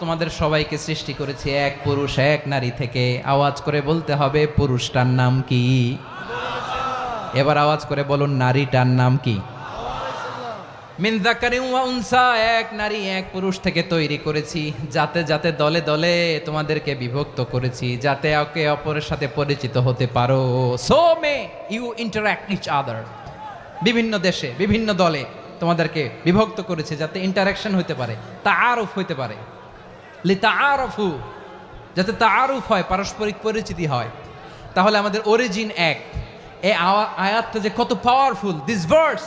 তোমাদের সবাইকে সৃষ্টি করেছি এক পুরুষ এক নারী থেকে। আওয়াজ করে বলতে হবে পুরুষটার নাম কি? এবার আওয়াজ করে বলুন নারীটার নাম কি? মিন যাকারিন ওয়া উনসা, এক নারী এক পুরুষ থেকে তৈরি করেছি, যাতে যাতে দলে দলে তোমাদেরকে বিভক্ত করেছি, যাতে একে অপরের সাথে পরিচিত হতে পারো। So may you interact each other. বিভিন্ন দেশে বিভিন্ন দলে তোমাদেরকে বিভক্ত করেছে যাতে ইন্টারাকশন হতে পারে, তাআরুফ হতে পারে। লিতাআরফু, যাতে তাআরুফ হয়, পারস্পরিক পরিচিতি হয়। তাহলে আমাদের অরিজিন এক। এই আয়াতটা যে কত powerful! This verse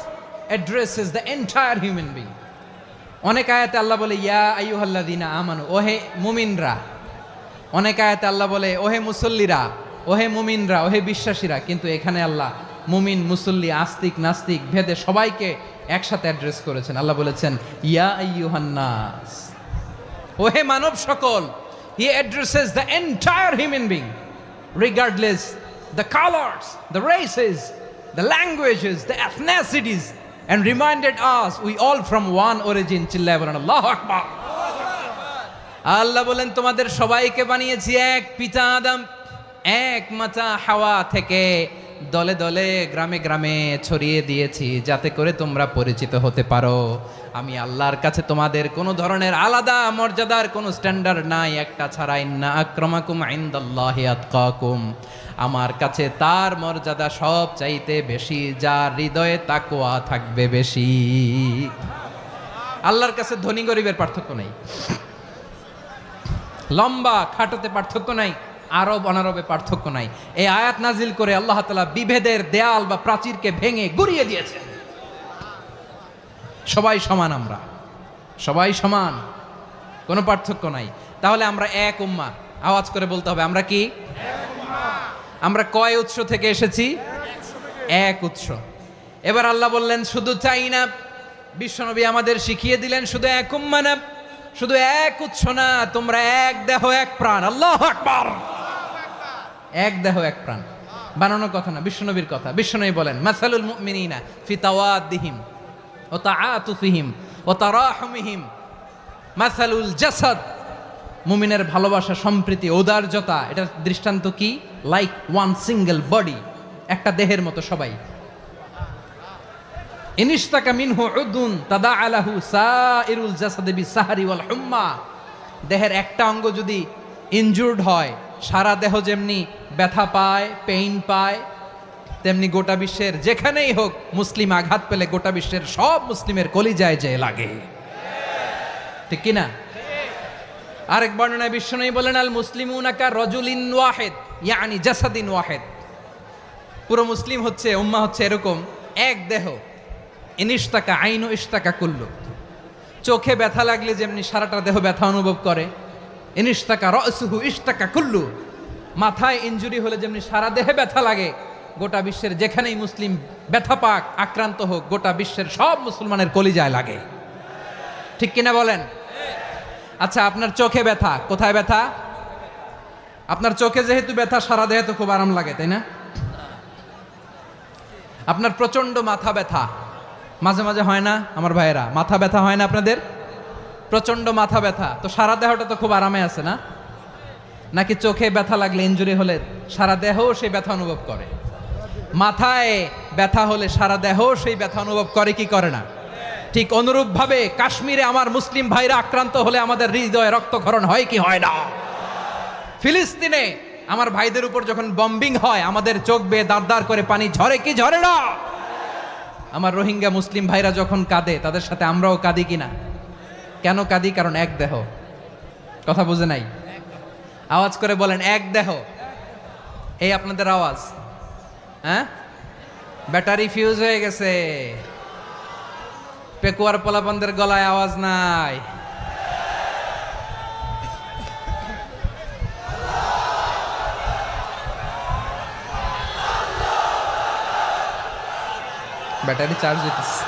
addresses the entire human being. অনেক আয়াতে আল্লাহ বলে ইয়া আইয়ুহাল্লাযীনা আমানু, ওহে মুমিনরা। অনেক আয়াতে আল্লাহ বলে ওহে মুসল্লিরা, ওহে মুমিনরা, ওহে বিশ্বাসীরা। কিন্তু এখানে আল্লাহ মুমিন মুসল্লি আস্তিক নাস্তিক ভেদে সবাইকে একসাথে অ্যাড্রেস করেছেন। আল্লাহ বলেছেন ইয়া আইয়ুহান নাস, ওহে মানব সকল। হি addresses the entire human being regardless the colors, the races, the languages, the ethnicities, and reminded us we all from one origin. চিল্লায় বলেন আল্লাহু আকবার। আল্লাহ বলেন তোমাদের সবাইকে বানিয়েছি এক পিতা আদম, এক মাতা হাওয়া থেকে। দলে দলে গ্রামে গ্রামে ছড়িয়ে দিয়েছি যাতে করে তোমরা পরিচিত হতে পারো। আমি আল্লাহর কাছে তোমাদের কোনো ধরনের আলাদা মর্যাদার কোনো স্ট্যান্ডার্ড নাই একটা ছাড়া। ইন্না আক্রামাকুম ইনদাল্লাহি আতকাকুম, আমার কাছে তার মর্যাদা সব চাইতে বেশি যার হৃদয়ে তাকওয়া থাকবে বেশি। আল্লাহর কাছে ধনী গরিবের পার্থক্য নাই, লম্বা খাটোতে পার্থক্য নাই, আরব অনারবে পার্থক্য নাই। এই আয়াত নাজিল করে আল্লাহ তাআলা বিভেদের দেয়াল বা প্রাচীরকে ভেঙে গুড়িয়ে দিয়েছেন। সবাই সমান, আমরা সবাই সমান, কোনো পার্থক্য নাই। তাহলে আমরা এক উম্মাহ। আওয়াজ করে বলতে হবে আমরা কি? আমরা কয় উৎস থেকে এসেছি? এক উৎস। এবার আল্লাহ বললেন শুধু চাই না, বিশ্বনবী আমাদের শিখিয়ে দিলেন শুধু এক উম্মাহ না, শুধু এক উৎস না, তোমরা এক দেহ এক প্রাণ। আল্লাহু আকবার। এক দেহ এক প্রাণ বানানো কথা না, বিশ্বনবীর কথা। বিশ্বনবী বলেন মাসালুল মুমিনিনা ফি তাওয়াদ্দিহিম ওয়া তাআতুফিহিম ওয়া তারাহুমিহিম মাসালুল জাসাদ। মুমিনের ভালোবাসা, সম্প্রীতি, ঔদার্যতা, এটার দৃষ্টান্ত কি? লাইক ওয়ান সিঙ্গেল বডি, একটা দেহের মতো সবাই। ইনিশতাকা মিনহু উদুন তাদাআলাহু সাইরুল জাসাদি বিসাহরি ওয়াল হুম্মা। দেহের একটা অঙ্গ যদি ইনজুর্ড হয়, সারা দেহ যেমনি ব্যথা পায়, পেইন পায়, তেমনি গোটা বিশ্বের যেখানেই হোক মুসলিম আঘাত পেলে গোটা বিশ্বের সব মুসলিমের কলিজায় যে লাগে, ঠিক কিনা? আরেক বর্ণনায় বিশ্বনবী বলেন আল মুসলিমুনা কা রাজুলিন ওয়াহিদ ইয়ানি জাসাদিন ওয়াহিদ। পুরো মুসলিম হচ্ছে, উম্মাহ হচ্ছে এরকম এক দেহ। ইনিশতাকা আইনু ইশতাকা কুল্লু। চোখে ব্যথা লাগলে যেমনি সারাটা দেহ ব্যথা অনুভব করে, ইনিশতাকা রাসুহু ইশতাকা কুল্লু। মাথায় ইনজুরি হলে যেমনি সারা দেহে ব্যথা লাগে, গোটা বিশ্বের যেখানেই মুসলিম ব্যথা পাক, আক্রান্ত হোক, গোটা বিশ্বের সব মুসলমানের কলিজায় লাগে, ঠিক কিনা বলেন? আচ্ছা, আপনার চোখে ব্যথা, কোথায় ব্যথা? আপনার চোখে যেহেতু ব্যথা, সারা দেহে তো খুব আরাম লাগে, তাই না? আপনার প্রচন্ড মাথা ব্যথা মাঝে মাঝে হয় না আমার ভাইয়েরা? মাথা ব্যথা হয় না আপনাদের? প্রচন্ড মাথা ব্যথা, তো সারা দেহটা তো খুব আরামে আছে না? নাকি চোখে ব্যথা লাগলে, ইনজুরি হলে সারা দেহ সেই ব্যথা অনুভব করে? মাথায় ব্যথা হলে সারা দেহ সেই ব্যথা অনুভব করে কি করে না? ঠিক অনুরূপভাবে কাশ্মীরে আমার মুসলিম ভাইরা আক্রান্ত হলে আমাদের হৃদয়ে রক্তক্ষরণ হয় কি হয় না? ফিলিস্তিনে আমার ভাইদের উপর যখন বম্বিং হয়, আমাদের চোখ বেয়ে দাঁড় দাঁড় করে পানি ঝরে কি ঝরে না? আমার রোহিঙ্গা মুসলিম ভাইরা যখন কাঁদে, তাদের সাথে আমরাও কাঁদি কিনা? কেন কাঁদি? কারণ এক দেহ। কথা বুঝে নাই? আওয়াজ করে বলেন এক দেহ। এই আপনাদের আওয়াজ, হ্যাঁ? ব্যাটারি ফিউজ হয়ে গেছে, পেকুয়ার পোলাপানদের গলায় আওয়াজ নাই। ব্যাটারি চার্জ হইতেছে।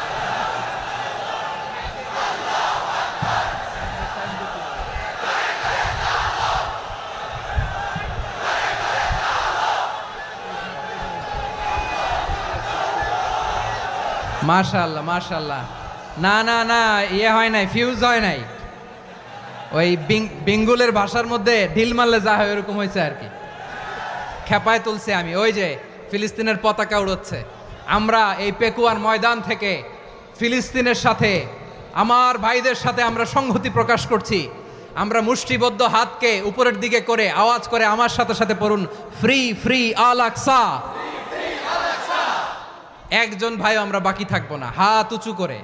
মাশাআল্লাহ মাশাআল্লাহ। না না না, ইয়ে হয় নাই, ফিউজ হয় নাই। ওই বেঙ্গুলের ভাষার মধ্যে ঢিল মারলে যা হয় এরকম হয়েছে আর কি। খেপায় তুলছে আমি, ওই যে ফিলিস্তিনের পতাকা উড়োচ্ছে। আমরা এই পেকুয়ার ময়দান থেকে ফিলিস্তিনের সাথে, আমার ভাইদের সাথে আমরা সংহতি প্রকাশ করছি। আমরা মুষ্টিবদ্ধ হাতকে উপরের দিকে করে আওয়াজ করে আমার সাথে সাথে পড়ুন, ফ্রি ফ্রি আল আকসা। একজন ভাই আমরা বাকি থাকবো না। হাত উঁচু করে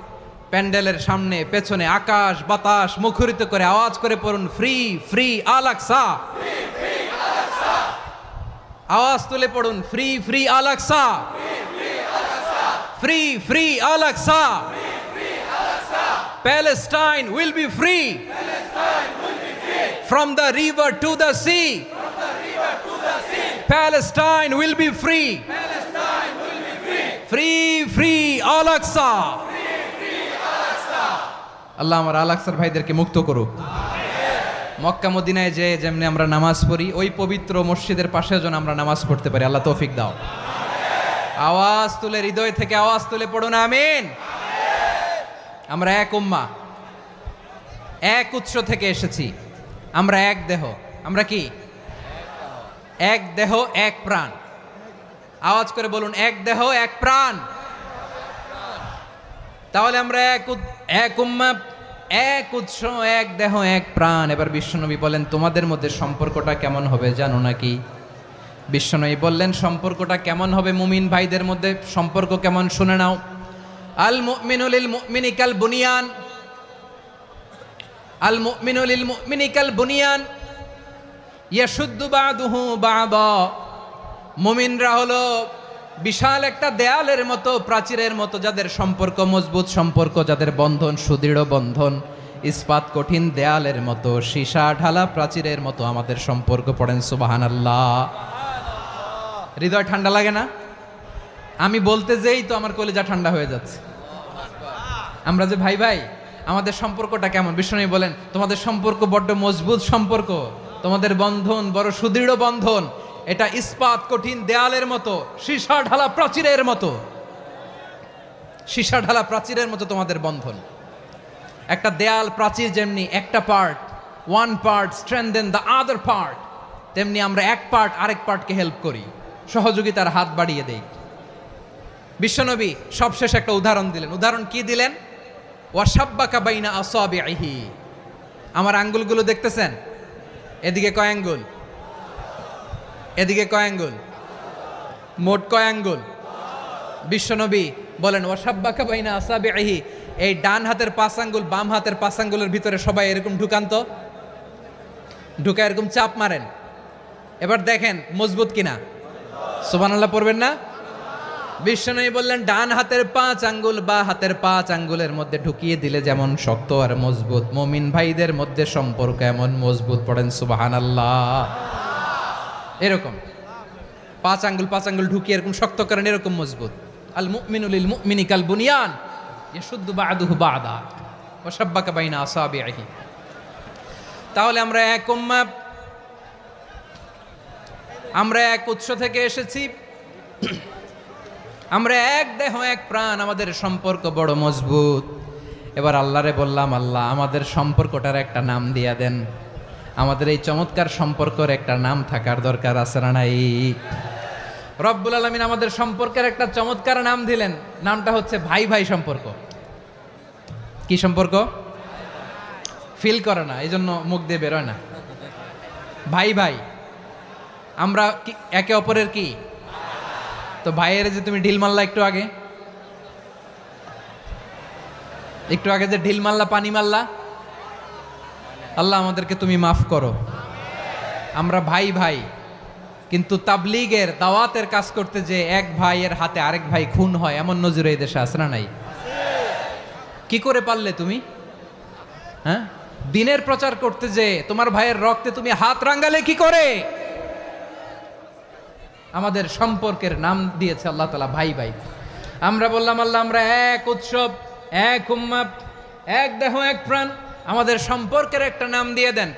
প্যান্ডেলের সামনে পেছনে আকাশ বাতাস মুখরিত করে আওয়াজ করে পড়ুন, ফ্রি ফ্রি আল আকসা। আওয়াজ তুলে পড়ুন, free free Al Aqsa, free free Al Aqsa. Palestine will be free from the river to the sea. Palestine will be free. Free free Al Aqsa. আল্লাহ আমার আল আকসার ভাইদেরকে মুক্ত করুক। মক্কা মদিনায় যে যেমনি আমরা নামাজ পড়ি, ওই পবিত্র মসজিদের পাশে যেন আমরা নামাজ পড়তে পারি। আল্লাহ তৌফিক দাও। আওয়াজ তুলে, হৃদয় থেকে আওয়াজ তুলে পড়ুন আমিন। আমরা এক উম্মাহ, এক উৎস থেকে এসেছি। আমরা এক দেহ। আমরা কি? এক দেহ এক প্রাণ। আওয়াজ করে বলুন, এক দেহ এক প্রাণ। তাহলে আমরা এক উম্মাহ, এক উৎস, এক দেহ এক প্রাণ। এবার বিশ্বনবী বলেন, তোমাদের মধ্যে সম্পর্কটা কেমন হবে জানো নাকি? বিশ্বনবী বললেন, সম্পর্কটা কেমন হবে মুমিন ভাইদের মধ্যে? সম্পর্ক কেমন শুনে নাও। আল মুমিনু লিল মুমিনি কাল বুনিয়ান, আল মুমিনু লিল মুমিনি কাল বুনিয়ান ইয়াশুদ্দু বাদুহু বাদা। মুমিনরা হলো বিশাল একটা দেয়ালের মতো, প্রাচীরের মতো, যাদের সম্পর্ক মজবুত সম্পর্ক, যাদের বন্ধন সুদৃঢ় বন্ধন, ইস্পাত কঠিন দেয়ালের মতো, সীসা ঢালা প্রাচীরের মতো আমাদের সম্পর্ক। পড়েন সুবহানাল্লাহ। হৃদয় ঠান্ডা লাগে না? আমি বলতে যেই তো আমার কলিজা ঠান্ডা হয়ে যাচ্ছে। আমরা যে ভাই ভাই, আমাদের সম্পর্কটা কেমন? বিষ্ণু বলেন, তোমাদের সম্পর্ক বড্ড মজবুত সম্পর্ক, তোমাদের বন্ধন বড় সুদৃঢ় বন্ধন। এটা ইস্পাত কঠিন দেয়ালের মতো, সীসা ঢালা প্রাচীরের মতো, সীসা ঢালা প্রাচীরের মতো তোমাদের বন্ধন। একটা দেয়াল প্রাচীর যেমনি একটা part, one part strengthen the other part, তেমনি আমরা এক পার্ট আরেক পার্টকে হেল্প করি, সহযোগিতার হাত বাড়িয়ে দেই। বিশ্বনবী সবশেষ একটা উদাহরণ দিলেন। উদাহরণ কি দিলেন? ওয়াশাব্বাকা বাইনা আসাবিহি। আমার আঙ্গুলগুলো দেখতেছেন? এদিকে কয় আঙ্গুল, এদিকে কয় আঙ্গুল, মোট কয় আঙ্গুল? বিশ্বনবী বলেন, ওয়াশাব্বাকা বাইনা আসাবিহি। এই ডান হাতের 5 আঙ্গুল বাম হাতের 5 আঙ্গুলের ভিতরে সবাই এরকম ঢুকান তো, ঢুকা এরকম চাপ মারেন। এবার দেখেন মজবুত কিনা। সুবহানাল্লাহ পড়বেন না? বিশ্বনবী বললেন, ডান হাতের 5 আঙ্গুল বা হাতের 5 আঙ্গুলের মধ্যে ঢুকিয়ে দিলে যেমন শক্ত আর মজবুত, মুমিন ভাইদের মধ্যে সম্পর্ক এমন মজবুত। পড়েন সুবহানাল্লাহ। এরকম 5 আঙ্গুল ঢুকিয়ে এরকম শক্ত করেন, এরকম মজবুত। আল মুমিনু লিল মুমিনি কাল বুনিয়ান ইয়াশুদ্দু বাদুহু বাদা ওয়া শাব্বাকা বাইনা আসাবিহি। তাহলে আমরা এক উম্মাহ, আমরা এক উৎস থেকে এসেছি, আমরা এক দেহ এক প্রাণ, আমাদের সম্পর্ক বড় মজবুত। এবার আল্লাহরে বললাম, আল্লাহ আমাদের সম্পর্কটার একটা নাম দিয়া দেন। আমাদের এই চমৎকার সম্পর্কের একটা নাম থাকার দরকার আছে না নাই? রব্বুল আলামিন আমাদের সম্পর্কের একটা চমৎকার নাম দিলেন। নামটা হচ্ছে ভাই ভাই সম্পর্ক। কি সম্পর্ক? ফিল করে না, এই জন্য মুখ দিয়ে বেরোয় না। ভাই ভাই, আমরা একে অপরের কি? তো ভাইয়ের যে তুমি ঢিল মারলা একটু আগে, যে ঢিল মারলা, পানি মারলা, আল্লাহ আমাদেরকে তুমি মাফ করো। আমরা ভাই ভাই, কিন্তু তাবলীগের দাওয়াতের কাজ করতে যে এক ভাইয়ের হাতে আরেক ভাই খুন হয়, এমন নজির এই দেশে আছে না নাই? কি করে পারলে তুমি? হ্যাঁ, দিনের প্রচার করতে যে তোমার ভাইয়ের রক্তে তুমি হাত রাঙ্গালে কি করে? আমাদের সম্পর্কের নাম দিয়েছে আল্লাহ তাআলা ভাই ভাই। আমরা বললাম, আল্লাহ আমরা এক উৎসব, এক উম্মাহ, এক দেহ এক প্রাণ, আমাদের সম্পর্কের একটা নাম দিয়ে দেন।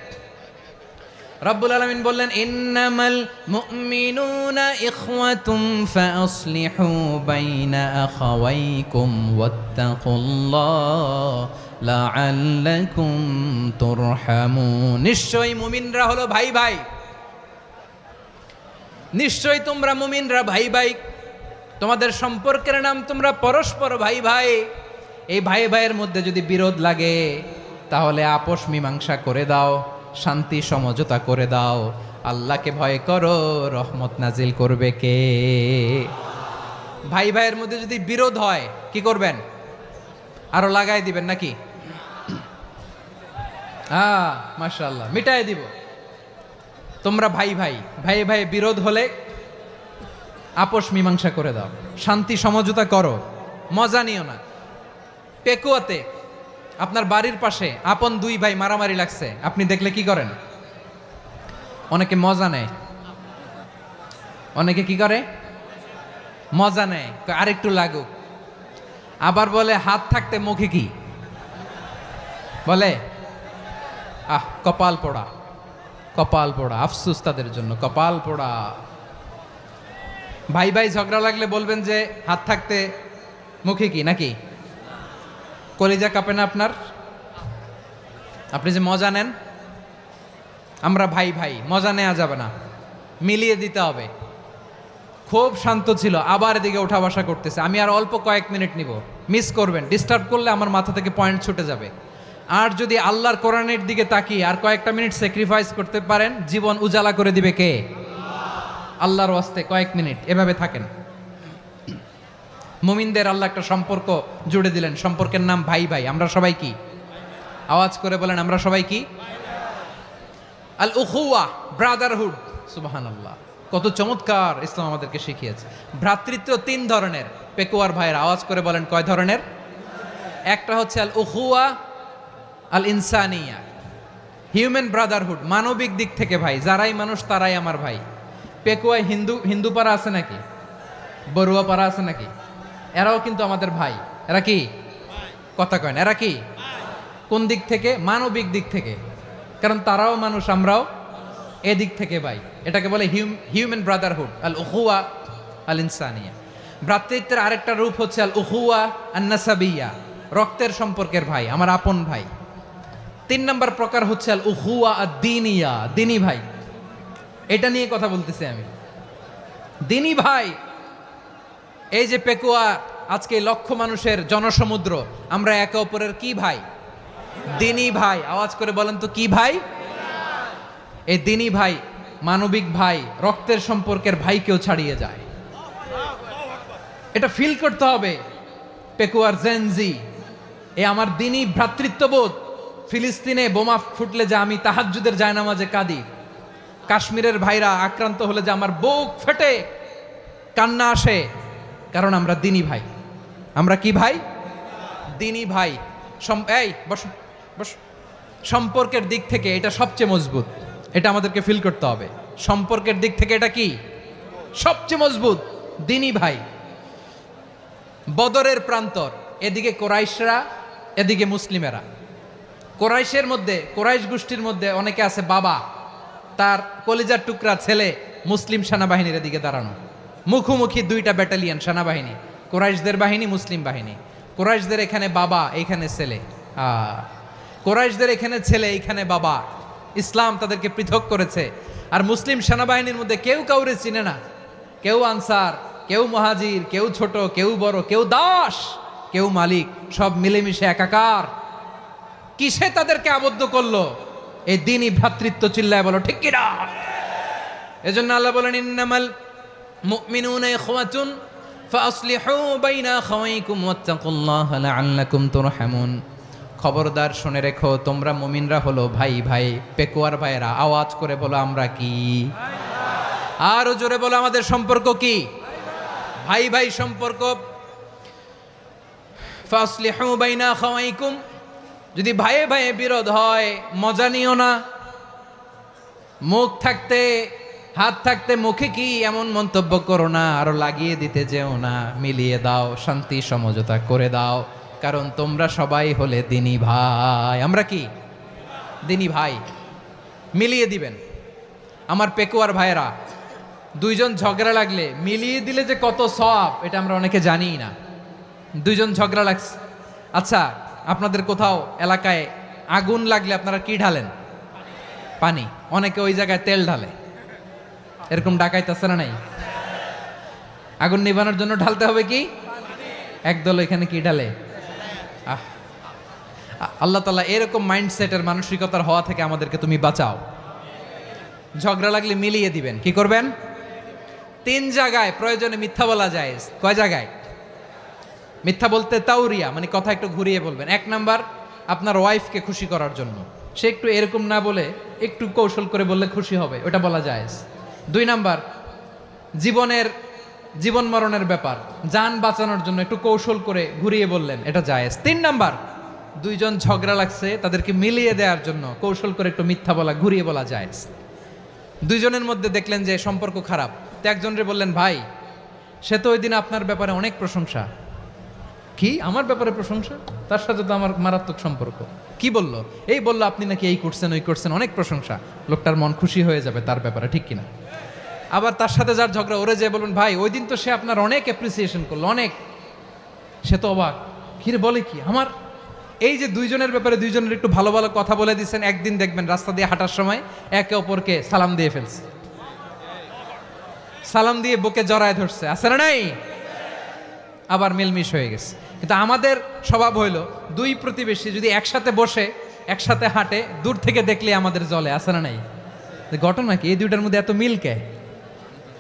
রব্বুল আলামিন বললেন, ইন্নামাল মুমিনুনা ইখওয়াতুম ফাআসলিহু বাইনা আখাওয়াইকুম ওয়াত্তাকুল্লাহ লাআল্লাকুম তুরহামুন। নিশ্চয়ই মুমিনরা হলো ভাই ভাই, নিশ্চয়ই তোমরা মুমিনরা ভাই ভাই, তোমাদের সম্পর্কের নাম তোমরা পরস্পর ভাই ভাই। এই ভাই ভাইয়ের মধ্যে যদি বিরোধ লাগে তাহলে আপোষ মীমাংসা করে দাও, শান্তি সমঝোতা করে দাও। আল্লাহকে ভয় করো, রহমত নাজিল করবে কে? ভাই ভাইয়ের মধ্যে যদি বিরোধ হয় কি করবেন? আরো লাগাই দিবেন নাকি? মাশাআল্লাহ, মিটাই দিব। তোমরা ভাই ভাই, ভাই ভাই বিরোধ হলে আপোষ মীমাংসা করে দাও, শান্তি সমঝোতা করো, মজা নিও না। পেকুয়াতে আপনার বাড়ির পাশে আপন দুই ভাই মারামারি লাগছে, আপনি দেখলে কি করেন? অনেকে মজা নেয়, অনেকে কি করে? মজা নেয়, আরেকটু লাগুক। আবার বলে হাত থাকতে মুখে কি বলে? কপাল পোড়া, কপাল পোড়া। আফসোস তাদের জন্য, কপাল পোড়া। ভাই ভাই ঝগড়া লাগলে বলবেন যে হাত থাকতে মুখে কি, নাকি? কলিজা কাঁপে না আপনার? আপনি যে মজা নেন। আমরা ভাই ভাই, মজা নেওয়া যাবে না, মিলিয়ে দিতে হবে। খুব শান্ত ছিল, আবার এদিকে ওঠা বসা করতেছে। আমি আর অল্প কয়েক মিনিট নিব, মিস করবেন। ডিস্টার্ব করলে আমার মাথা থেকে পয়েন্ট ছুটে যাবে। আর যদি আল্লাহর কোরআনের দিকে তাকিয়ে আর কয়েকটা মিনিট স্যাক্রিফাইস করতে পারেন, জীবন উজালা করে দিবে কে? আল্লাহর ওয়াস্তে কয়েক মিনিট এভাবে থাকেন। মুমিনদের আল্লাহ একটা সম্পর্ক জুড়ে দিলেন, সম্পর্কের নাম ভাই ভাই। আমরা সবাই কি? আওয়াজ করে বলেন, আমরা সবাই কি? আল উখুয়া, ব্রাদারহুড। সুবহানাল্লাহ, কত চমৎকার ইসলাম আমাদেরকে শিখিয়েছে। ভ্রাতৃত্ব তিন ধরনের। পেকুয়ার ভাইয়ের আওয়াজ করে বলেন, কয় ধরনের? একটা হচ্ছে আল উখুয়া আল ইনসানিয়া, হিউম্যান ব্রাদারহুড, মানবিক দিক থেকে ভাই। যারাই মানুষ তারাই আমার ভাই। পেকুয়ায় হিন্দু পাড়া আছে নাকি? বড়ুয়া পাড়া আছে নাকি? এরাও কিন্তু আমাদের ভাই। এরা কি? কথা কয় না, এরা কি? কোন দিক থেকে? মানবিক দিক থেকে। কারণ তারাও মানুষ, আমরাও এদিক থেকে ভাই। এটাকে বলে হিউম্যান ব্রাদারহুড, আল উখুয়া আল ইনসানিয়া। ভ্রাতৃত্বের আরেকটা রূপ হচ্ছে আল উখুয়া আন নাসাবিয়া, রক্তের সম্পর্কের ভাই, আমার আপন ভাই। তিন নম্বর প্রকার হচ্ছে আল উখুয়া আদ দ্বীনিয়া, দ্বীনি ভাই। এটা নিয়ে কথা বলতেছি আমি, দ্বীনি ভাই। এই যে পেকুয়া, আজকে লক্ষ মানুষের জনসমুদ্র, আমরা একে অপরের কি ভাই? দ্বীনি ভাই। আওয়াজ করে বলেন তো, কি ভাই? এই দ্বীনি ভাই, মানবিক ভাই, রক্তের সম্পর্কের ভাইকেও ছাড়িয়ে যায়। এটা ফিল করতে হবে। পেকুয়ার জেনজি, এ আমার দ্বীনি ভ্রাতৃত্ববোধ। ফিলিস্তিনে বোমা ফুটলে যে আমি তাহাজ্জুদের জায়নামাজে কাঁদি, কাশ্মীরের ভাইরা আক্রান্ত হলে যে আমার বুক ফেটে কান্না আসে, কারণ আমরা দ্বীনি ভাই। আমরা কি ভাই? দ্বীনি ভাই। এই বস বস। সম্পর্কের দিক থেকে এটা সবচেয়ে মজবুত, এটা আমাদেরকে ফিল করতে হবে। সম্পর্কের দিক থেকে এটা কি? সবচেয়ে মজবুত, দ্বীনি ভাই। বদরের প্রান্তর, এদিকে কোরাইশরা, এদিকে মুসলিমেরা। কোরাইশের মধ্যে, কোরাইশ গোষ্ঠীর মধ্যে অনেকে আছে বাবা, তার কলিজার টুকরা ছেলে মুসলিম সেনাবাহিনীর এদিকে দাঁড়ানো, মুখোমুখি দুইটা ব্যাটালিয়ন সেনাবাহিনী, কোরাইশদের বাহিনী, মুসলিম বাহিনী। কোরাইশদের এখানে বাবা, এইখানে ছেলে। কোরাইশদের এখানে ছেলে, এইখানে বাবা। ইসলাম তাদেরকে পৃথক করেছে। আর মুসলিম সেনাবাহিনীর মধ্যে কেউ কাউরে চিনে না। কেউ আনসার, কেউ মুহাজির, কেউ ছোট, কেউ বড়, কেউ দাস, কেউ মালিক, সব মিলেমিশে একাকার। কিসে তাদেরকে আবদ্ধ করলো? এই দ্বীনি ভ্রাতৃত্ব। চিল্লায় বলো ঠিক কিনা? এজন্য আল্লাহ বলেন, ইন্নামাল মুমিনুনা ইখওয়াতুন ফাসলিহু বাইনা আখাওয়াইকুম ওয়াত্তাকুল্লাহা লাআল্লাকুম তুরহামুন। খবরদার শুনে রেখো, তোমরা মুমিনরা হলো ভাই ভাই। পেকুয়ার ভাইয়েরা আওয়াজ করে বলো, আমরা কি? আরো জোরে বলো, আমাদের সম্পর্ক কি? ভাই ভাই সম্পর্ক। ফাসলিহু বাইনা আখাওয়াইকুম, যদি ভাইয়ে ভাইয়ে বিরোধ হয় মজা নিও না। মুখ থাকতে, হাত থাকতে মুখে কি এমন মন্তব্য করো না, আরো লাগিয়ে দিতে যেও না। মিলিয়ে দাও, শান্তি সমঝোতা করে দাও, কারণ তোমরা সবাই হলে দ্বীনি ভাই। আমরা কি? দ্বীনি ভাই। মিলিয়ে দিবেন। আমার পেকুয়ার ভাইয়েরা, দুইজন ঝগড়া লাগলে মিলিয়ে দিলে যে কত সওয়াব, এটা আমরা অনেকে জানিই না। দুইজন ঝগড়া লাগছে, আচ্ছা আপনাদের কোথাও এলাকায় আগুন লাগলে আপনারা কি ঢালেন? পানি। অনেকে ওই জায়গায় তেল ঢালে, এরকম ডাকাইত আছে না নাই? আগুন নিভানোর জন্য ঢালতে হবে কি? একদল এখানে কি ঢালে? আল্লাহ তাআলা এরকম মাইন্ডসেটের মানসিকতার হওয়া থেকে আমাদেরকে তুমি বাঁচাও। ঝগড়া লাগলে মিলিয়ে দিবেন। কি করবেন? 3 জায়গায় প্রয়োজনে মিথ্যা বলা যায়। কয় জায়গায় মিথ্যা বলতে? তাউরিয়া, মানে কথা একটু ঘুরিয়ে বলবেন। 1 নাম্বার, আপনার ওয়াইফকে খুশি করার জন্য, সে একটু এরকম না বলে একটু কৌশল করে বললে খুশি হবে, ওটা বলা যায়। 2 নাম্বার, জীবন মরণের ব্যাপার, জান বাঁচানোর জন্য একটু কৌশল করে ঘুরিয়ে বললেন, এটা জায়েজ। 3 নাম্বার, 2 জন ঝগড়া লাগছে তাদেরকে মিলিয়ে দেওয়ার জন্য কৌশল করে একটু মিথ্যা বলা, ঘুরিয়ে বলা জায়েজ। 2 জনের মধ্যে দেখলেন যে সম্পর্ক খারাপ, তো একজনরে বললেন, ভাই সে তো ওই দিন আপনার ব্যাপারে অনেক প্রশংসা। কি আমার ব্যাপারে প্রশংসা? তার সাথে তো আমার মারাত্মক সম্পর্ক। কি বলল? এই বলল আপনি নাকি এই করছেন ওই করছেন, অনেক প্রশংসা। লোকটার মন খুশি হয়ে যাবে তার ব্যাপারে, ঠিক কিনা? আবার তার সাথে যার ঝগড়া, ওরে যে বলুন, ভাই ওই দিন তো সে আপনার অনেক অ্যাপ্রিসিয়েশন করলো, অনেক। সে তো অবাক, কিরে বলে কি আমার? এই যে 2 জনের ব্যাপারে 2 জনের একটু ভালো ভালো কথা বলে দিচ্ছেন, একদিন দেখবেন রাস্তা দিয়ে হাঁটার সময় একে অপরকে সালাম দিয়ে ফেলছে, সালাম দিয়ে বুকে জড়ায় ধরছে, আছে না নাই? আবার মিলমিশ হয়ে গেছে। কিন্তু আমাদের স্বভাব হইল 2 প্রতিবেশী যদি একসাথে বসে একসাথে হাঁটে, দূর থেকে দেখলে আমাদের জলে, আছে না নাই? ঘটনা কি? এই 2টার মধ্যে এত মিল কে?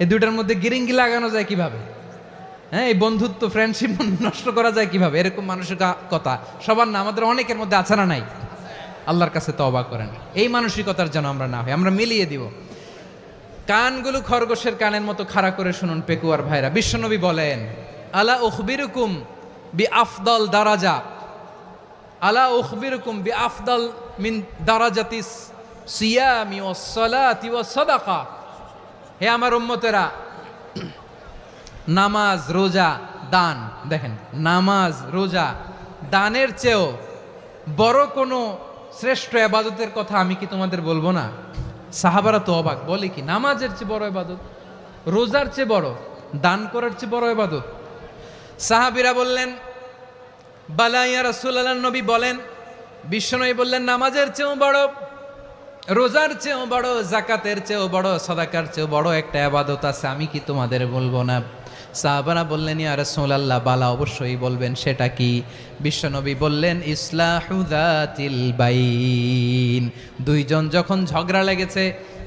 এই 2টার মধ্যে গিরিঙ্গি লাগানো যায় কিভাবে? হ্যাঁ, এই বন্ধুত্ব ফ্রেন্ডশিপ নষ্ট করা যায় কিভাবে? এরকম মানসিকতা সবার না, আমাদের অনেকের মধ্যে আছে না নাই? আল্লাহর কাছে তওবা করেন, এই মানসিকতার যেন আমরা না হই, আমরা মিলিয়ে দিব। কানগুলো খরগোশের কানের মতো খাড়া করে শুনুন পেকুয়ার ভাইরা। বিশ্বনবী বলেন, আলা উখবিরুকুম বি আফদল দারাজা, আলা উখবিরুকুম বি আফদল মিন দারাজাতিস সিয়ামি ওয়াস সালাতি ওয়াস সাদাকা। হে আমার উম্মতেরা, নামাজ, রোজা, দান, দেখেন নামাজ, রোজা, দানের চেয়েও বড় কোনো শ্রেষ্ঠ ইবাদতের কথা আমি কি তোমাদের বলবো না? সাহাবারা তো অবাক, বলে কি নামাজের চেয়ে বড় ইবাদত, রোজার চেয়ে বড়, দান করার চেয়ে বড় ইবাদত? সাহাবীরা বললেন, বালা ইয়া রাসূলুল্লাহ। নবী বলেন, বিশ্বনবী বললেন, নামাজের চেয়েও বড়, রোজার চেয়েও বড়, জাকাতের চেয়েও বড়, সাদাকার চেয়েও বড় একটা ইবাদত আছে, আমি কি তোমাদের বলবো না? সাহাবারা বললেন, ইয়া রাসূলুল্লাহ, বালা অবশ্যই বলবেন, সেটা কি? বিশ্বনবী বললেন, ইসলাহু যাতিল বাইন। 2 জন যখন ঝগড়া লেগেছে,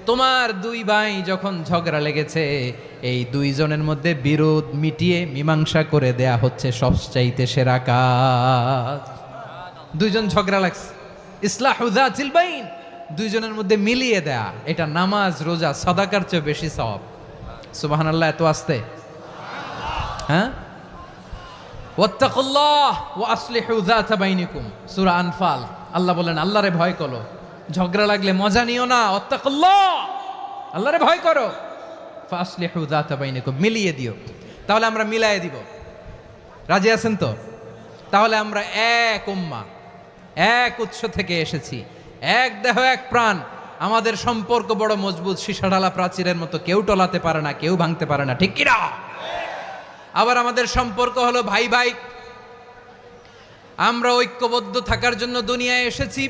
তোমার 2 ভাই যখন ঝগড়া লেগেছে, এই 2 জনের মধ্যে বিরোধ মিটিয়ে মীমাংসা করে দেয়া হচ্ছে সবচাইতে সেরা কাজ। 2 জন ঝগড়া লাগছে, ইসলাহু যাতিল বাইন, 2 জনের মধ্যে মিলিয়ে দেয়া, এটা নামাজ, রোজা, সাদাকার চেয়ে বেশি সওয়াব। সুবহানাল্লাহ, এত আস্তে? হ্যাঁ, ওয়াত্তাকুল্লাহ ওয়া আসলিহু যাতা বাইনিকুম, সূরা আনফাল। আল্লাহ বলেন, আল্লাহরে ভয় করো, ঝগড়া লাগলে মজা নিও না, ওয়াত্তাকুল্লাহ, আল্লাহরে ভয় করো, ফাসলিহু যাতা বাইনিকুম, মিলিয়ে দিও। তাহলে আমরা মিলায়ে দিব, রাজি আছেন তো? তাহলে আমরা এক উম্মাহ, এক উৎস থেকে এসেছি, এক দেহ এক প্রাণ, আমাদের সম্পর্ক বড় মজবুত, সীসাঢালা প্রাচীরের মতো, কেউ টলাতে পারে না, কেউ ভাঙতে পারে না, ঠিক কিনা? আবার আমাদের সম্পর্ক হলো ভাই ভাই, আমরা ঐক্যবদ্ধ থাকার জন্য দুনিয়ায় এসেছি।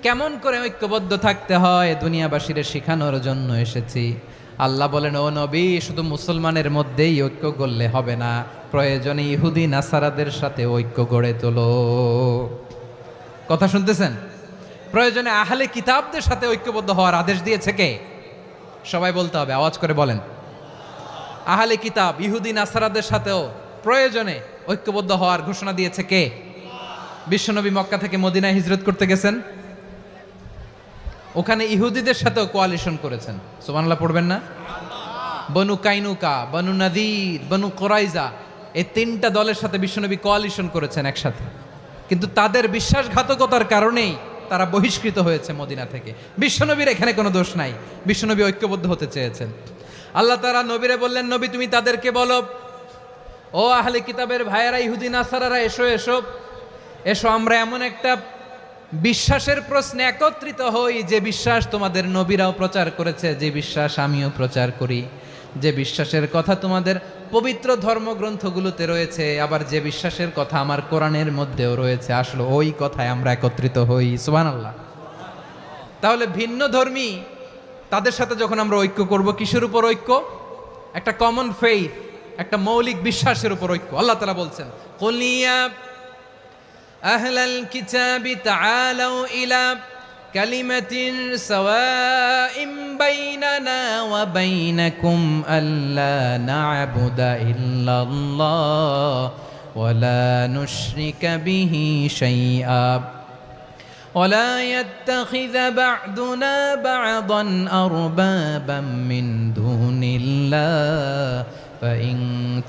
কেমন করে ঐক্যবদ্ধ থাকতে হয় দুনিয়াবাসীর শেখানোর জন্য এসেছি। আল্লাহ বলেন, ও নবী, শুধু মুসলমানের মধ্যেই ঐক্য গড়লে হবে না, প্রয়োজনে ইহুদি নাসারাদের সাথে ঐক্য গড়ে তোলো। কথা শুনতেছেন? প্রয়োজনে আহলে কিতাবদের সাথে ঐক্যবদ্ধ হওয়ার আদেশ দিয়েছে কে? সবাই বলতে হবে, আওয়াজ করে বলেন। আহলে কিতাব ইহুদি নাসারাদের সাথেও প্রয়োজনে ঐক্যবদ্ধ হওয়ার ঘোষণা দিয়েছে কে? বিশ্বনবী মক্কা থেকে মদিনায় হিজরত করতে গেছেন, ওখানে ইহুদিদের সাথেও কোয়ালিশন করেছেন। সুবহানাল্লাহ পড়বেন না? বনু কাইনুকা, বনু নাদির, বনু কুরাইজা, এই 3টা দলের সাথে বিশ্বনবী কোয়ালিশন করেছেন একসাথে। কিন্তু তাদের বিশ্বাসঘাতকতার কারণেই তারা বহিষ্কৃত হয়েছে মদিনা থেকে। বিশ্বনবীর এখানে কোনো দোষ নাই, বিশ্বনবী ঐক্যবদ্ধ হতে চেয়েছেন। আল্লাহ তাআলা নবীরে বললেন, নবী তুমি তাদেরকে বলো, ও আহলে কিতাবের ভাইয়েরা, ইহুদি নাসারারা, এসো এসো এসো, আমরা এমন একটা বিশ্বাসের প্রশ্নে একত্রিত হই, যে বিশ্বাস তোমাদের নবীরাও প্রচার করেছে, যে বিশ্বাস আমিও প্রচার করি, যে বিশ্বাসের কথা তোমাদের পবিত্র ধর্মগ্রন্থগুলোতে রয়েছে, আবার যে বিশ্বাসের কথা আমার কোরআনের মধ্যেও রয়েছে, আসলে ওই কথায় আমরা একত্রিত হই। সুবহানাল্লাহ। তাহলে ভিন্ন ধর্মী তাদের সাথে যখন আমরা ঐক্য করব, কিসের উপর ঐক্য? একটা কমন ফেইথ, একটা মৌলিক বিশ্বাসের উপর ঐক্য। আল্লাহ তাআলা বলছেন, কুল ইয়া আহলাল কিতাবি তাআলাউ ইলা কালিমাতিন সাওয়াইম বাইনানা ওয়া বাইনাকুম আল্লা না'বুদা ইল্লাল্লাহ ওয়া লা নুশরিকা বিহি শাইআ ولا يتخذ بعضنا بعضا أربابا من دون الله فإن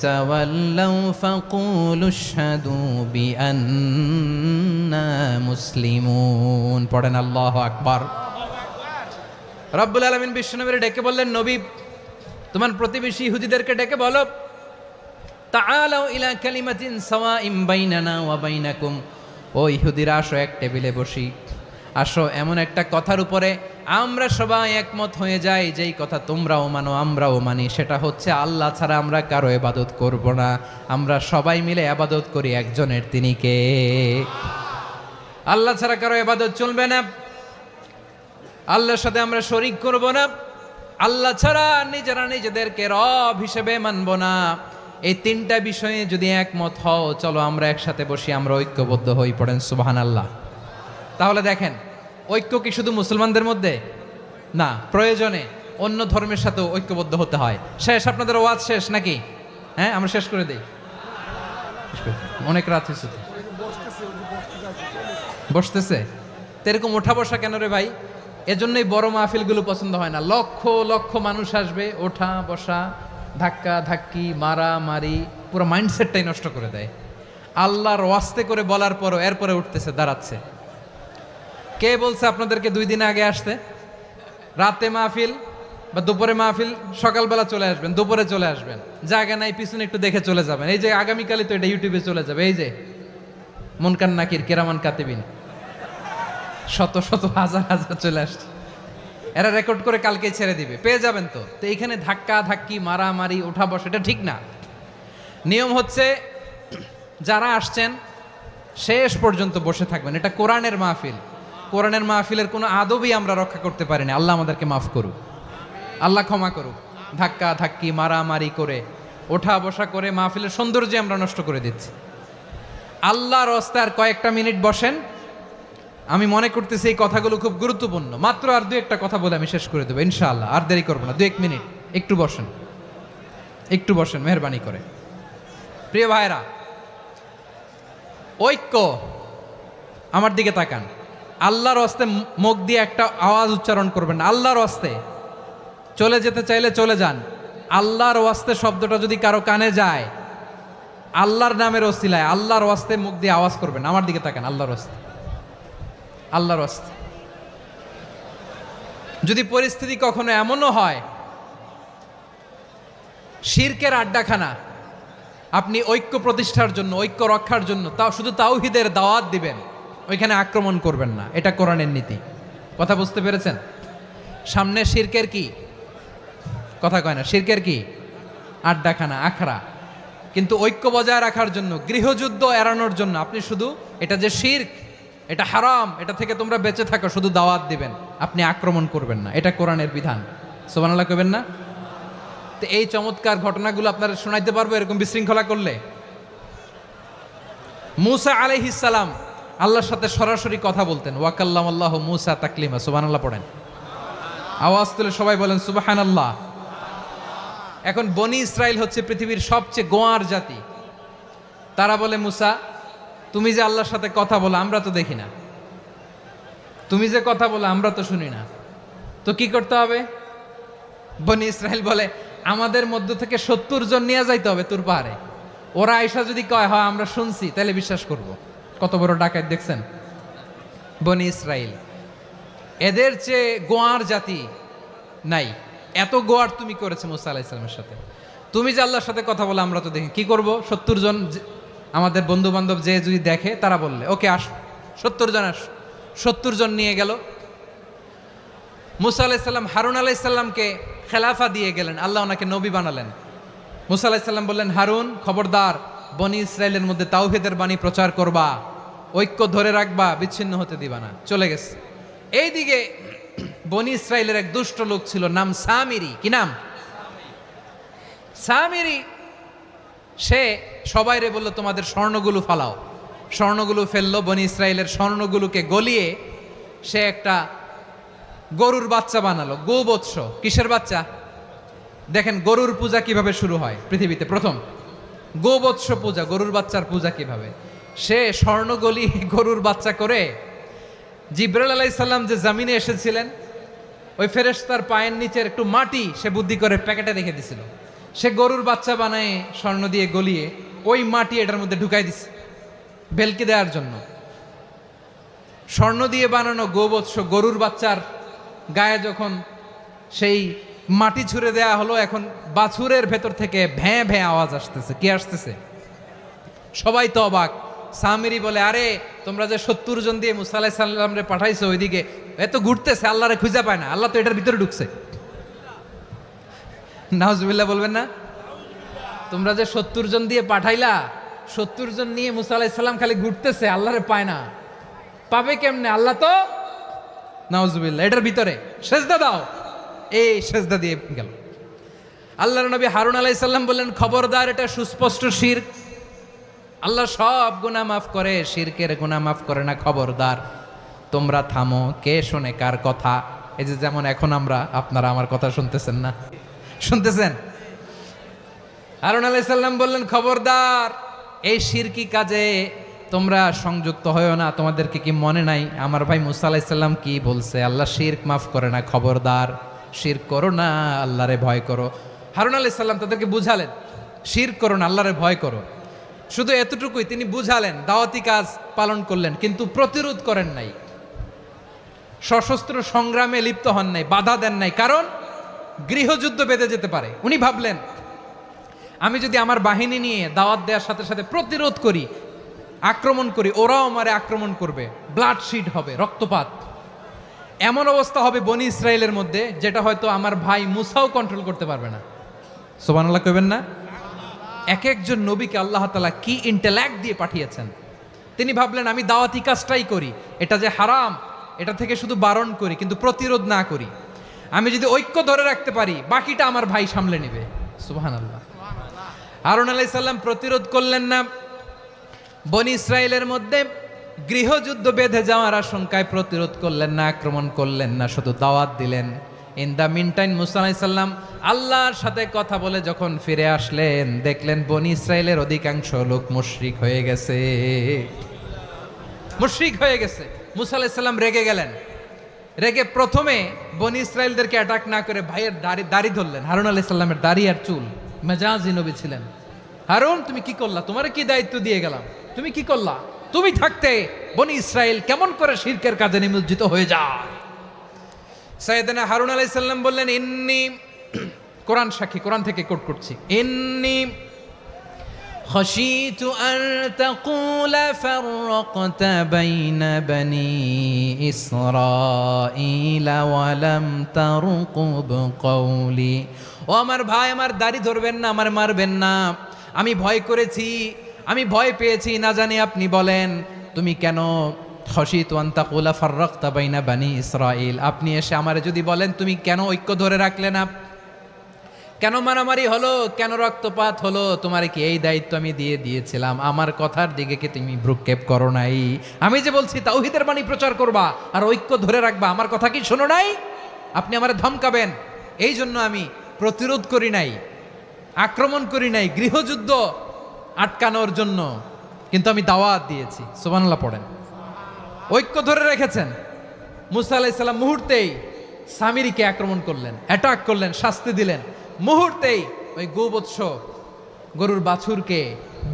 تولوا فقولوا اشهدوا بأننا مسلمون পড়েন আল্লাহু আকবার। রব্বুল আলামিন বিশ্বনবীর ডেকে বললেন, নবী তোমার প্রতিবেশী ইহুদিদেরকে ডেকে বলো, তাআলাউ ইলা কালিমাতিন সাওয়াইম বাইনানা ওয়া বাইনাকুম, ও ইহুদিরা আসো এক টেবিলে বসি, আসো এমন একটা কথার উপরে আমরা সবাই একমত হয়ে যাই, যেই কথা তোমরাও মানো আমরাও মানি, সেটা হচ্ছে আল্লাহ ছাড়া আমরা কারো ইবাদত করব না, আমরা সবাই মিলে ইবাদত করি একজনের, তিনি কে? আল্লাহ ছাড়া কারো ইবাদত চলবে না, আল্লাহর সাথে আমরা শরীক করব না, আল্লাহ ছাড়া নিজেরা নিজেদেরকে রব হিসেবে মানব না। এই তিনটা বিষয়ে যদি একমত হও, চলো আমরা একসাথে বসি, আমরা ঐক্যবদ্ধ হই। পড়েন সুবহানাল্লাহ। তাহলে দেখেন, ঐক্য কি শুধু মুসলমানদের মধ্যে না, প্রয়োজনে অন্য ধর্মের সাথে ঐক্যবদ্ধ হতে হয়। শেষ, আপনাদের ওয়াজ শেষ নাকি? হ্যাঁ, আমরা শেষ করে দেই, অনেক রাত হয়েছে। বসতেছে তো এরকম ওঠা বসা কেন রে ভাই? এজন্যই বড় মাহফিলগুলো পছন্দ হয় না। লক্ষ লক্ষ মানুষ আসবে, ওঠা বসা, ধাক্কা ধাক্কি, মারামারি, পুরো মাইন্ডসেটটাই নষ্ট করে দেয়। আল্লাহর ওয়াস্তে করে বলার পরও এরপরে উঠতেছে, দাঁড়াচ্ছে। কে বলছে আপনাদেরকে 2 দিন আগে আসতে? রাতে মাহফিল বা দুপুরে মাহফিল, সকালবেলা চলে আসবেন, দুপুরে চলে আসবেন, জায়গা নাই পিছনে একটু দেখে চলে যাবেন। এই যে আগামীকালই তো এটা ইউটিউবে চলে যাবে, এই যে মুনকার নাকির কেরামান কাতিবিন, শত শত হাজার হাজার চলে আসছে, এরা রেকর্ড করে কালকে ছেড়ে দিবে, পেয়ে যাবেন। তো এইখানে ধাক্কা ধাক্কি, মারামারি, ওঠা বসা, এটা ঠিক না। নিয়ম হচ্ছে যারা আসছেন শেষ পর্যন্ত বসে থাকবেন। এটা কোরআনের মাহফিল, কোরআনের মাহফিলের কোনো আদবই আমরা রক্ষা করতে পারিনি। আল্লাহ আমাদেরকে মাফ করুক, আল্লাহ ক্ষমা করুক। ধাক্কা ধাক্কি, মারামারি করে, ওঠা বসা করে মাহফিলের সৌন্দর্য আমরা নষ্ট করে দিচ্ছি। আল্লাহর রাস্তায় আর কয়েকটা মিনিট বসেন। আমি মনে করতেছি এই কথাগুলো খুব গুরুত্বপূর্ণ। মাত্র আর 2-1টা কথা বলে আমি শেষ করে দেবো ইনশাআল্লাহ, আর দেরি করবো না। 2-1 মিনিট একটু বসেন, একটু বসেন মেহরবানি করে। প্রিয় ভাইরা, ঐক্য, আমার দিকে তাকান। আল্লাহর হস্তে মুখ দিয়ে একটা আওয়াজ উচ্চারণ করবেন, আল্লাহর হস্তে। চলে যেতে চাইলে চলে যান। আল্লাহর ওয়াস্তে শব্দটা যদি কারো কানে যায়, আল্লাহর নামের ওসিলায় আল্লাহর ওয়াস্তে মুখ দিয়ে আওয়াজ করবেন। আমার দিকে তাকান, আল্লাহর ওয়াস্তে, আল্লাহর ওয়াস্তে। যদি পরিস্থিতি কখনো এমনও হয় শিরকের আড্ডাখানা, আপনি ঐক্য প্রতিষ্ঠার জন্য, ঐক্য রক্ষার জন্য তাও শুধু তাওহীদের দাওয়াত দিবেন, ওইখানে আক্রমণ করবেন না। এটা কোরআনের নীতি। কথা বুঝতে পেরেছেন? সামনে শিরকের কি কথা কয় না, শিরকের কি আড্ডাখানা, আখড়া। কিন্তু ঐক্য বজায় রাখার জন্য, গৃহযুদ্ধ এড়ানোর জন্য আপনি শুধু এটা যে শিরক, এটা হারাম, এটা থেকে তোমরা বেঁচে থাকো, শুধু দাওয়াত দিবেন, আপনি আক্রমণ করবেন না। এটা কোরআনের বিধান। সুবহানাল্লাহ কইবেন না? তো এই চমৎকার ঘটনাগুলো আপনারা শোনাইতে পারবো এরকম বিশৃঙ্খলা করলে। মূসা আলাইহিস সালাম আল্লাহর সাথে সরাসরি কথা বলতেন। ওয়াকাল্লামাল্লাহু মূসা তাকলিমা। সুবহানাল্লাহ পড়েন, আওয়াজ তুলে সবাই বলেন সুবহানাল্লাহ। এখন বনি ইসরাইল হচ্ছে পৃথিবীর সবচেয়ে গোয়ার জাতি। তারা বলে, মূসা তুমি যে আল্লাহর সাথে কথা বলো আমরা তো দেখি না, তুমি যে কথা বলো আমরা তো শুনি না, তো কি করতে হবে? বনি ইসরাইল বলে, আমাদের মধ্য থেকে 70 জন নিয়ে যাইতে হবে তুর পাহাড়ে। ওরা আয়সা যদি কয় হয় আমরা শুনছি, তাহলে বিশ্বাস করব। কত বড় ডাকাত দেখছেন বনি ইসরাইল। এদের চেয়ে গোয়ার জাতি নাই। এত গোয়ার তুমি করেছে মুসা আলাইহিস সালামের সাথে। তুমি যে আল্লাহর সাথে কথা বলে আমরা তো দেখি, কি করব? 70 জন আমাদের বন্ধু বান্ধব যে যদি দেখে, তারা বললে ওকে আস, 70 জন আস। 70 জন নিয়ে গেল। মুসা আলাইহিস সালাম হারুন আলাইহিস সালামকে খেলাফা দিয়ে গেলেন, আল্লাহ ওনাকে নবী বানালেন। মুসা আলাইহিস সালাম বললেন, হারুন খবরদার, বনি ইসরায়েলের মধ্যে তাওহীদের বাণী প্রচার করবা, ঐক্য ধরে রাখবা, বিচ্ছিন্ন হতে দিবা না। চলে গেছে। এইদিকে বনি ইসরায়েলের এক দুষ্ট লোক ছিল, নাম সামিরি। কি নাম? সামিরি। সে সবাইরে বলল, তোমাদের স্বর্ণগুলো ফালাও। স্বর্ণগুলো ফেললো, বনি ইসরায়েলের স্বর্ণগুলোকে গলিয়ে সে একটা গরুর বাচ্চা বানালো। গোবৎস। কিসের বাচ্চা? দেখেন গরুর পূজা কিভাবে শুরু হয় পৃথিবীতে প্রথম। গোবৎস পূজা, গরুর বাচ্চার পূজা কিভাবে। সে স্বর্ণ গলিয়ে গরুর বাচ্চা করে জিবরাইল আলাইহিস সালাম যে জমিনে এসেছিলেন, ওই ফেরেশতার পায়ের নিচের একটু মাটি সে বুদ্ধি করে প্যাকেটে রেখে দিছিল। সে গরুর বাচ্চা বানায় স্বর্ণ দিয়ে গলিয়ে ওই মাটি এটার মধ্যে ঢুকাই দিছে ভেলকি দেওয়ার জন্য। স্বর্ণ দিয়ে বানানো গোবৎস গরুর বাচ্চার গায়ে যখন সেই মাটি ছুঁড়ে দেয়া হলো, এখন বাছুরের ভেতর থেকে ভ্যাঁ ভ্যাঁ আওয়াজ আসতেছে। কি আসতেছে? সবাই তো অবাক। সামিরি বলে, আরে তোমরা যে 70 জন দিয়ে মুসা আলাইহিস সালামরে পাঠাইছো ওইদিকে, এত ঘুরতেছে, আল্লাহরে খুঁজে পায় না, আল্লাহ তো এটার ভিতরে ঢুকছে। নাউজুবিল্লাহ বলবেন না? তোমরা যে 70 জন দিয়ে পাঠাইলা, 70 জন নিয়ে মুসা আলাইহিস সালাম খালি ঘুরতেছে, আল্লাহরে পায় না। পাবে কেমনে? আল্লাহ তো, নাউজুবিল্লাহ, এটার ভিতরে সেজদা দাও। এই সেজদা দিয়ে গেল। আল্লাহর নবী হারুন আলাইহিস সালাম বললেন, খবরদার, এটা সুস্পষ্ট শিরক। আল্লাহ সব গুনাহ মাফ করে, শিরকের গুনাহ মাফ করে না। খবরদার, তোমরা থামো। কে শোনে কার কথা? এই যে যেমন এখন আপনারা আমার কথা শুনতেছেন না? শুনতেছেন? হারুন আলাইহিস সালাম বললেন, খবরদার, এই শিরকি কাজে তোমরা সংযুক্ত হয়েও না। তোমাদেরকে কি মনে নাই আমার ভাই মুসা আলাইহিস সালাম কি বলছে? আল্লাহ শিরক মাফ করে না। খবরদার, শিরক করো না, আল্লাহরে ভয় করো। হারুন আলাইহিস সালাম তাদেরকে বুঝালেন, শিরক করো না, আল্লাহরে ভয় করো। শুধু এতটুকুই তিনি বুঝালেন, দাওয়াতি কাজ পালন করলেন, কিন্তু প্রতিরোধ করেন নাই, সশস্ত্র সংগ্রামে লিপ্ত হন নাই, বাধা দেন নাই। কারণ গৃহযুদ্ধ বেঁধে যেতে পারে। উনি ভাবলেন, আমি যদি আমার বাহিনী নিয়ে দাওয়াত দেওয়ার সাথে সাথে প্রতিরোধ করি, আক্রমণ করি, ওরাও আমারে আক্রমণ করবে, ব্লাডশিড হবে, রক্তপাত। এমন অবস্থা হবে বনি ইসরায়েলের মধ্যে, যেটা হয়তো আমার ভাই মুসাও কন্ট্রোল করতে পারবে না। সুবহানাল্লাহ কইবেন না? এক একজন নবীকে আল্লাহ তাআলা কি ইন্টেলেক্ট দিয়ে পাঠিয়েছেন। তিনি ভাবলেন, আমি দাওয়াতি কাজটাই করি, এটা যে হারাম এটা থেকে শুধু বারণ করি, কিন্তু প্রতিরোধ না করি। আমি যদি ঐক্য ধরে রাখতে পারি, বাকিটা আমার ভাই সামলে নেবে। সুবহানাল্লাহ। হারুন আলাইহিস সালাম প্রতিরোধ করলেন না। বনি ইসরায়েলের মধ্যে গৃহযুদ্ধ বেঁধে যাওয়ার আশঙ্কায় প্রতিরোধ করলেন না, আক্রমণ করলেন না, শুধু দাওয়াত দিলেন। ইন দ্য মিন টাইম মুসা আলাইহিস সালাম আল্লাহর সাথে কথা বলে যখন ফিরে আসলেন, দেখলেন বনি ইসরায়েলের অধিকাংশ লোক মুশরিক হয়ে গেছে। মুশরিক হয়ে গেছে। মুসা আলাইহিস সালাম রেগে গেলেন। রেগে প্রথমে বনি ইসরায়েলদেরকে অ্যাটাক না করে ভাইয়ের দাড়ি ধরলেন। হারুন আলাইহিস সালামের দাড়ি আর চুল। মেজাজি নবী ছিলেন। হারুন, তুমি কি করলা? তোমারে কি দায়িত্ব দিয়ে গেলাম? তুমি কি করলা? তুমি থাকতে বনি ইসরায়েল কেমন করে শিরকের কাজে নিমজ্জিত হয়ে যায়? সাইয়েদনা হারুন আলাইহিস সালাম বললেন, ইন্নী, কোরআন সাক্ষী, কোরআন থেকে কোট করছি, ইন্নী খাশিতু আন তাকুলা ফাররাকতা বাইনা বনি ইসরাঈলা ওয়া লাম তারকুব কওলি। ও আমার ভাই, আমার দাড়ি ধরবেন না, আমার মারবেন না। আমি ভয় করেছি, আমি ভয় পেয়েছি, না জানি আপনি বলেন তুমি কেন খাশিতু আন তাকুলা ফাররাকতা বাইনা বনি ইসরাঈল। আপনি এসে আমারে যদি বলেন তুমি কেন ঐক্য ধরে রাখলে না, কেন মারামারি হলো, কেন রক্তপাত হলো, তোমারে কি এই দায়িত্ব আমি দিয়ে দিয়েছিলাম? আমার কথার দিকে কি তুমি ভ্রুক্ষেপ করো নাই? আমি যে বলছি তাওহীদের বাণী প্রচার করবা আর ঐক্য ধরে রাখবা, আমার কথা কি শোনো নাই? আপনি আমারে ধমকাবেন, এই জন্য আমি প্রতিরোধ করি নাই, আক্রমণ করি নাই, গৃহযুদ্ধ আটকানোর জন্য, কিন্তু আমি দাওয়াত দিয়েছি। সুবহানাল্লাহ পড়েন। ঐক্য ধরে রেখেছেন। মুসা আলাইহিস সালাম মুহূর্তেই সামিরিকে আক্রমণ করলেন, অ্যাটাক করলেন, শাস্তি দিলেন। মুহূর্তেই ওই গোবৎস গরুর বাছুরকে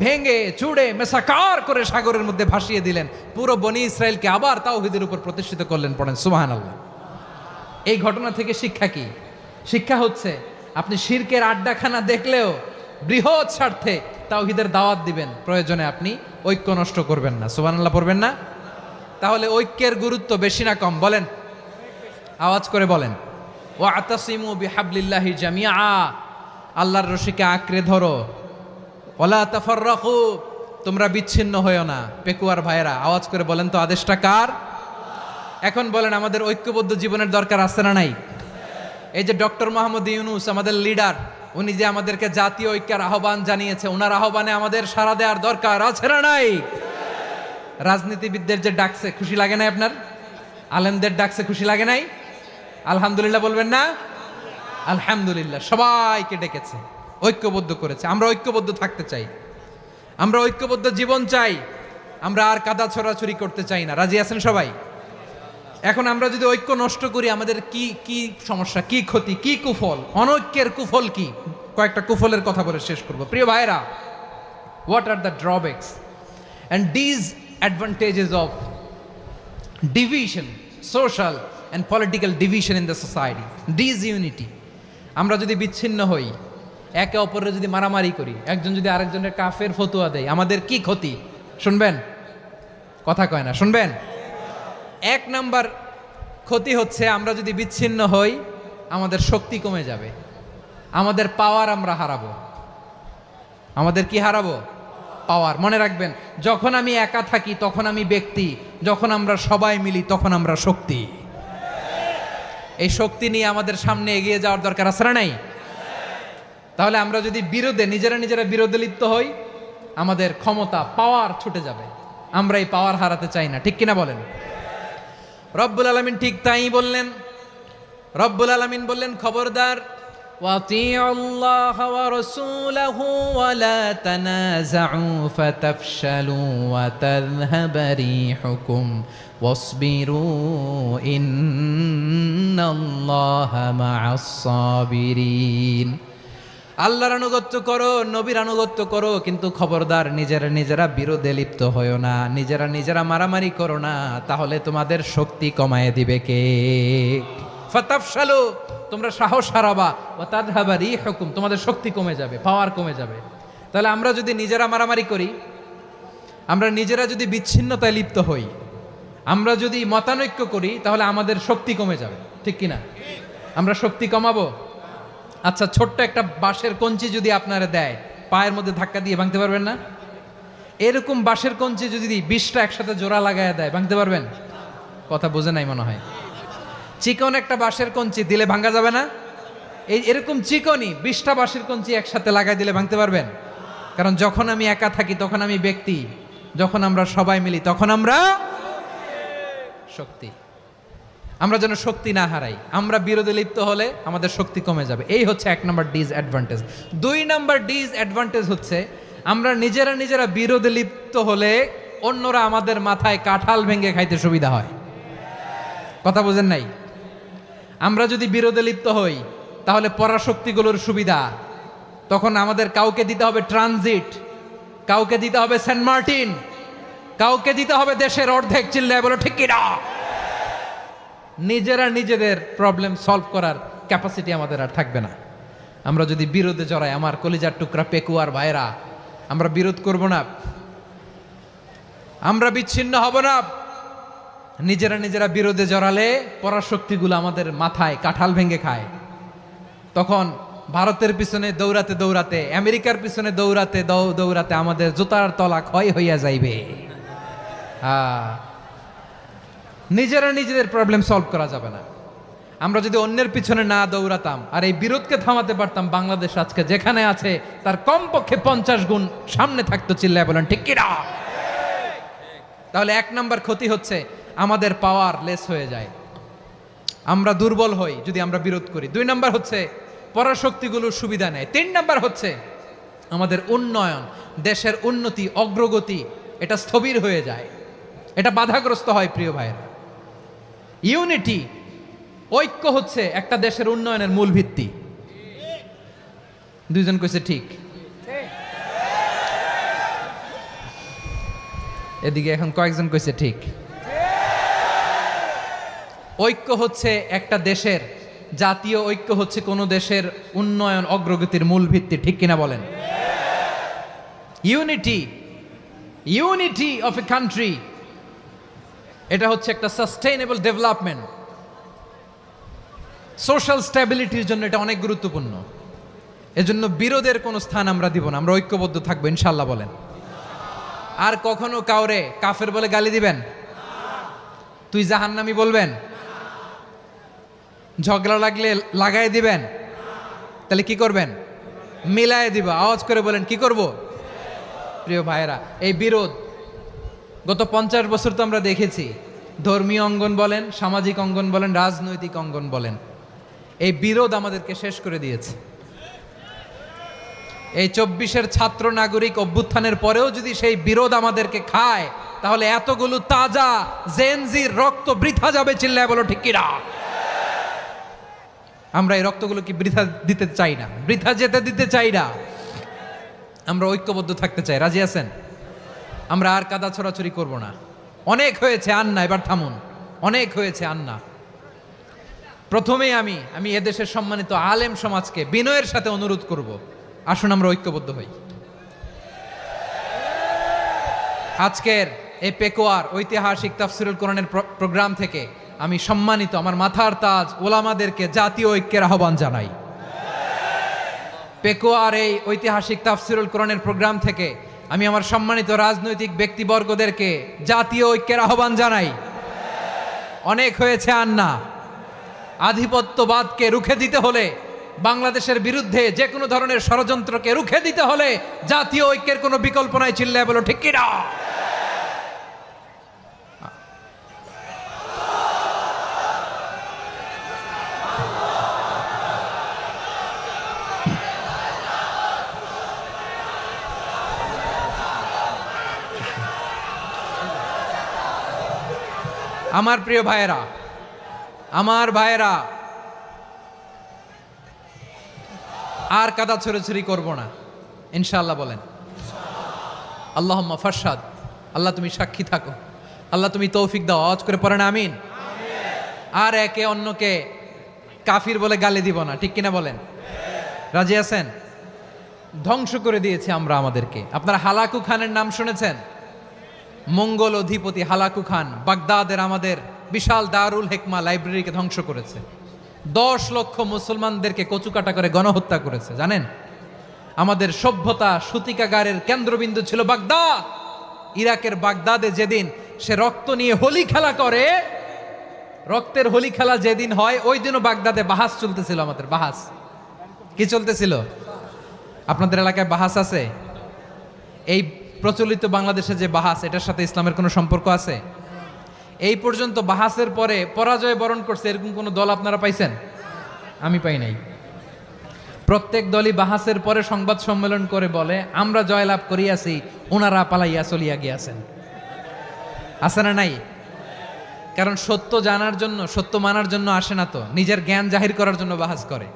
ভেঙে চুড়ে মেসাকার করে সাগরের মধ্যে ভাসিয়ে দিলেন। পুরো বনি ইসরায়েলকে আবার তাওহীদের উপর প্রতিষ্ঠিত করলেন। পড়েন সুবহানাল্লাহ। এই ঘটনা থেকে শিক্ষা কি? শিক্ষা হচ্ছে, আপনি শিরকের আড্ডাখানা দেখলেও বৃহৎ স্বার্থে তাওহীদের দাওয়াত দিবেন, প্রয়োজনে আপনি ঐক্য নষ্ট করবেন না। সুবহানাল্লাহ পড়বেন না? তাহলে ঐক্যের গুরুত্ব বেশি না কম? বলেন, আওয়াজ করে বলেন। ওয়াতাসিমু বিহাবলিল্লাহি জামিআ। আল্লাহর রশিকে আঁকড়ে ধরো, ওয়ালা তাফাররাকু, তোমরা বিচ্ছিন্ন হয়েও না। পেকুয়ার ভাইয়েরা আওয়াজ করে বলেন তো আদেশটা কার? এখন বলেন আমাদের ঐক্যবদ্ধ জীবনের দরকার আছে না নাই? এই যে ডক্টর মোহাম্মদ ইউনূস আমাদের লিডার, উনি যে আমাদেরকে জাতীয় ঐক্যের আহ্বান জানিয়েছে, ওনার আহ্বানে আমাদের সাড়া দেওয়ার দরকার আছে না নাই? রাজনীতিবিদদের যে ডাকছে খুশি লাগে নাই আপনার? আলেমদের ডাকছে খুশি লাগে নাই? আলহামদুলিল্লাহ বলবেন না? আলহামদুলিল্লাহ, সবাইকে ডেকেছে, ঐক্যবদ্ধ করেছে। আমরা ঐক্যবদ্ধ থাকতে চাই, আমরা ঐক্যবদ্ধ জীবন চাই, আমরা আর কাদা ছড়াছড়ি করতে চাই না। রাজি আছেন সবাই? এখন আমরা যদি ঐক্য নষ্ট করি আমাদের কি কি সমস্যা, কি ক্ষতি, কি কুফল? অনৈক্যের কুফল কি? কয়েকটা কুফলের কথা বলে শেষ করব। প্রিয় ভাইরা, what are the drawbacks and disadvantages of division, social and political division in the society, disunity. আমরা যদি বিচ্ছিন্ন হই, একে অপরের যদি মারামারি করি, একজন যদি আরেকজনের কাফের ফতোয়া দেয়, আমাদের কি ক্ষতি? শুনবেন? কথা কয় না, শুনবেন? এক নাম্বার ক্ষতি হচ্ছে আমরা যদি বিচ্ছিন্ন হই আমাদের শক্তি কমে যাবে, আমাদের পাওয়ার আমরা হারাবো। আমাদের কি হারাবো? পাওয়ার। মনে রাখবেন, যখন আমি একা থাকি তখন আমি ব্যক্তি, যখন আমরা সবাই মিলি তখন আমরা শক্তি। এই শক্তি নিয়ে আমাদের সামনে এগিয়ে যাওয়ার দরকার আছে না নাই? তাহলে আমরা যদি নিজেরা বিরোধে লিপ্ত হই, আমাদের ক্ষমতা, পাওয়ার ছুটে যাবে। আমরা এই পাওয়ার হারাতে চাই না, ঠিক কিনা বলেন? রব্বুল আলামিন ঠিক তাই বললেন। রব্বুল আলামিন বললেন, খবরদার, ওয়াতিউল্লাহ ওয়া রাসূলাহু ওয়া লা তানাযাউ ফাতাফশালু ওয়া তাযহাবা রিহুকুম ওয়াসবিরু ইন্নাল্লাহা মা'আস সাবিরিন। আল্লাহর আনুগত্য করো, নবীর আনুগত্য করো, কিন্তু খবরদার নিজেরা বিরোধে লিপ্ত হয়ো না, নিজেরা মারামারি করো না, তাহলে তোমাদের শক্তি কমায় দিবে কে? ফাতাফশালু, তোমরা সাহস হারাবা, ওয়া তাযহাবা রিহুকুম, তোমাদের শক্তি কমে যাবে, পাওয়ার কমে যাবে। তাহলে আমরা যদি নিজেরা মারামারি করি, আমরা নিজেরা যদি বিচ্ছিন্নতায় লিপ্ত হই, আমরা যদি মতানৈক্য করি, তাহলে আমাদের শক্তি কমে যাবে, ঠিক কিনা? আমরা শক্তি কমাবো। আচ্ছা, ছোট্ট একটা বাঁশের কঞ্চি যদি আপনারা দেয়, পায়ের মধ্যে ধাক্কা দিয়ে ভাঙতে পারবেন না? এরকম বাঁশের কঞ্চি যদি 20টা একসাথে জোড়া লাগায় দেয়, ভাঙতে পারবেন? কথা বোঝে নাই মনে হয়। চিকন একটা বাঁশের কঞ্চি দিলে ভাঙা যাবে না? এরকম চিকনই 20টা বাঁশের কঞ্চি একসাথে লাগাই দিলে ভাঙতে পারবেন? কারণ যখন আমি একা থাকি তখন আমি ব্যক্তি, যখন আমরা সবাই মিলি তখন আমরা শক্তি। আমরা যেন শক্তি না হারাই। আমরা বিরোধে লিপ্ত হলে আমাদের শক্তি কমে যাবে। এই হচ্ছে 1 নম্বর ডিসঅ্যাডভান্টেজ। 2 নম্বর ডিসঅ্যাডভান্টেজ হচ্ছে আমরা নিজেরা বিরোধে লিপ্ত হলে অন্যরা আমাদের মাথায় কাঁঠাল ভেঙে খাইতে সুবিধা হয়। কথা বোঝেন নাই? আমরা যদি বিরোধে লিপ্ত হই তাহলে পরাশক্তিগুলোর সুবিধা, তখন আমাদের কাউকে দিতে হবে ট্রানজিট, কাউকে দিতে হবে সেন্ট মার্টিন, কাউকে দিতে হবে দেশের অর্ধেক। চিল্লায় বলো ঠিক কিনা? নিজেদের প্রবলেম সলভ করার ক্যাপাসিটি আমাদের আর থাকবে না। আমরা যদি বিরোধে জড়াই, আমার কলিজার টুকরা পেকুয়ার ভাইরা, আমরা বিরোধ করব না, আমরা বিচ্ছিন্ন হব না। নিজেরা বিরোধে জড়ালে পরাশক্তিগুলো আমাদের মাথায় কাঁঠাল ভেঙে খায়। তখন ভারতের পিছনে দৌড়াতে, আমেরিকার পিছনে দৌড়াতে আমাদের জুতার তলা ক্ষয় হইয়া যাইবে। নিজেদের প্রবলেম সলভ করা যাবে না। আমরা যদি অন্যের পিছনে না দৌড়াতাম আর এই বিরোধকে থামাতে পারতাম, বাংলাদেশ আজকে যেখানে আছে তার কমপক্ষে 50 গুণ সামনে থাকতো। চিল্লায় বলেন ঠিক কিনা? তাহলে 1 নম্বর ক্ষতি হচ্ছে আমাদের পাওয়ার লেস হয়ে যায়, আমরা দুর্বল হই যদি আমরা বিরোধ করি। 2 নম্বর হচ্ছে পরাশক্তিগুলোর সুবিধা নেয়। 3 নম্বর হচ্ছে আমাদের উন্নয়ন, দেশের উন্নতি, অগ্রগতি, এটা স্থবির হয়ে যায়, এটা বাধাগ্রস্ত হয়। প্রিয় ভাইয়েরা, ইউনিটি, ঐক্য হচ্ছে একটা দেশের উন্নয়নের মূল ভিত্তি। 2 জন কইছে ঠিক। এদিকে এখন কয়েকজন কইছে ঠিক। ঐক্য হচ্ছে একটা দেশের, জাতীয় ঐক্য হচ্ছে কোন দেশের উন্নয়ন, অগ্রগতির মূল ভিত্তি, ঠিক কিনা বলেন? ইউনিটি অফ এ কান্ট্রি, এটা হচ্ছে একটা সাস্টেইনেবল ডেভেলপমেন্ট, সোশ্যাল স্ট্যাবিলিটির জন্য এটা অনেক গুরুত্বপূর্ণ। এজন্য বিরোধের কোনো স্থান আমরা দিব না, আমরা ঐক্যবদ্ধ থাকবো ইনশাল্লাহ বলেন। আর কখনো কাউরে কাফের বলে গালি দিবেন? তুই জাহান্নামী বলবেন? ঝগড়া লাগলে লাগাই দিবেন? তাহলে কি করবেন? মিলায় দিব। আওয়াজ করে বলেন কি করব? প্রিয় ভাইয়েরা, এই বিরোধ গত 50 বছর তো আমরা দেখেছি। ধর্মীয় অঙ্গন বলেন, সামাজিক অঙ্গন বলেন, রাজনৈতিক অঙ্গন বলেন, এই বিরোধ আমাদেরকে শেষ করে দিয়েছে। এই 24-এর ছাত্র নাগরিক অভ্যুত্থানের পরেও যদি সেই বিরোধ আমাদেরকে খায়, তাহলে এতগুলো তাজা জেনজির রক্ত বৃথা যাবে। চিল্লায় বলো ঠিক কিনা? আমরা এই রক্তগুলো কি বৃথা দিতে চাই না, বৃথা যেতে দিতে চাই না। আমরা ঐক্যবদ্ধ থাকতে চাই। রাজি আছেন? আমরা আর কাদা ছড়াছড়ি করব না। অনেক হয়েছে আন্না, এবার থামুন। অনেক হয়েছে আন্না। প্রথমেই আমি এদেশের সম্মানিত আলেম সমাজকে বিনয়ের সাথে অনুরোধ করব, আসুন আমরা ঐক্যবদ্ধ হই। আজকের এই পেকুয়ার ঐতিহাসিক তাফসিরুল কোরআনের প্রোগ্রাম থেকে আমি সম্মানিত আমার মাথার তাজ ওলামাদেরকে জাতীয় ঐক্যের আহ্বান জানাই। পেকুয়ার এই ঐতিহাসিক তাফসিরুল কোরআনের প্রোগ্রাম থেকে আমি আমার সম্মানিত রাজনৈতিক ব্যক্তিবর্গদেরকে জাতীয় ঐক্যের আহ্বান জানাই। অনেক হয়েছে আন্না। আধিপত্যবাদকে রুখে দিতে হলে, বাংলাদেশের বিরুদ্ধে যে কোনো ধরনের ষড়যন্ত্রকে রুখে দিতে হলে জাতীয় ঐক্যের কোনো বিকল্প নাই। চিল্লায় বলো ঠিক কিনা? আমার প্রিয় ভাইয়েরা, আমার ভাইয়েরা, আর কাদা ছড়াছড়ি করব না ইনশাআল্লাহ বলেন। আল্লাহুম্মা ফারশাদ। আল্লাহ তুমি সাক্ষী থাকো, আল্লাহ তুমি তৌফিক দাও। আওয়াজ করে পড়েন আমিন। আর একে অন্যকে কাফির বলে গালি দিব না, ঠিক কিনা বলেন? রাজি আছেন? ধ্বংস করে দিয়েছি আমরা আমাদেরকে। আপনারা হালাকু খানের নাম শুনেছেন? মঙ্গল অধিপতি হালাকু খান বাগদাদের আমাদের বিশাল দারুল হিকমা লাইব্রেরিকে ধ্বংস করেছে। 10 লক্ষ মুসলমানদেরকে কচুকাটা করে গণহত্যা করেছে। জানেন, আমাদের সভ্যতা সূতিকাগারের কেন্দ্রবিন্দু ছিল বাগদাদ। ইরাকের বাগদাদে যেদিন সে রক্ত নিয়ে হোলি খেলা করে, রক্তের হোলি খেলা যেদিন হয়, ওই দিনও বাগদাদে বাহাস চলতেছিল। আমাদের বাহাস কি চলতেছিল? আপনাদের এলাকায় বাহাস আছে? এই প্রচলিত বাংলাদেশে যে বাহাস, এটার সাথে ইসলামের কোনো সম্পর্ক আছে? এই পর্যন্ত বাহাসের পরে পরাজয় বরণ করছে এরকম কোন দল আপনারা পাইছেন? আমি পাই নাই। প্রত্যেক দলই বাহাসের পরে সংবাদ সম্মেলন করে বলে আমরা জয়লাভ করিয়াছি, ওনারা পালাইয়া চলিয়া গিয়াছেন। আছে না নাই? কারণ সত্য জানার জন্য, সত্য মানার জন্য আসে না তো, নিজের জ্ঞান জাহির করার জন্য বাহাস করে।